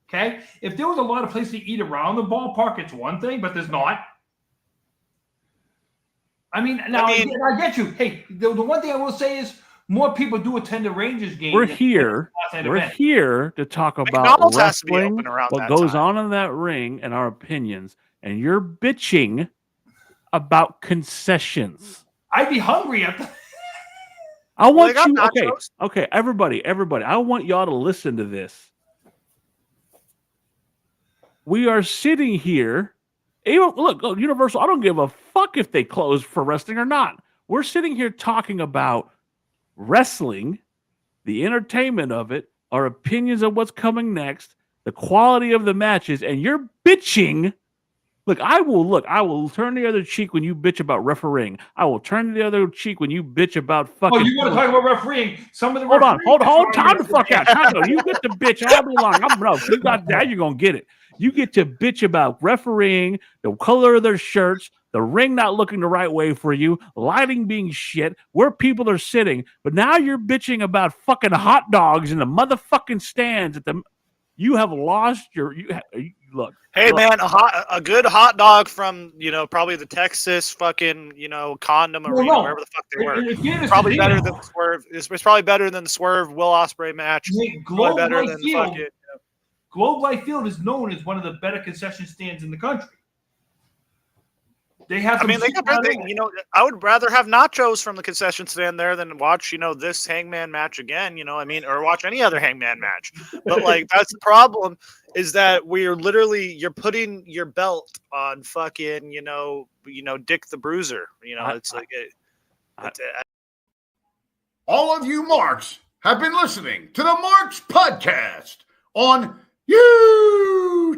Okay, if there was a lot of places to eat around the ballpark, it's one thing, but there's not. I get you. Hey, the one thing I will say is more people do attend the Rangers game. We're here to talk about McDonald's has to be wrestling, open around what that goes time. on in that ring, and our opinions. And you're bitching about concessions. I'd be hungry after. I want they got you. nachos. Okay, everybody. I want y'all to listen to this. We are sitting here. Even look, Universal. I don't give a fuck if they close for wrestling or not. We're sitting here talking about wrestling, the entertainment of it, our opinions of what's coming next, the quality of the matches, and you're bitching. I will turn the other cheek when you bitch about refereeing. I will turn the other cheek when you bitch about fucking. Oh, you want to talk about refereeing? Some of the hold on, refereeing time the fuck out. You get to bitch all day long. You got that, you're gonna get it. You get to bitch about refereeing, the color of their shirts, the ring not looking the right way for you, lighting being shit, where people are sitting. But now you're bitching about fucking hot dogs in the motherfucking stands at the. You have lost your. Look. Hey man, a good hot dog from probably the Texas fucking Condom Arena, wherever the fuck they were. Probably better than the Swerve. It's probably better than the Swerve Will Ospreay match. Globe Life Field is known as one of the better concession stands in the country. They have. I would rather have nachos from the concession stand there than watch this Hangman match again. Or watch any other Hangman match. But that's the problem. Is that you're putting your belt on fucking Dick the Bruiser. All of you Marks have been listening to the Marks Podcast on YouTube.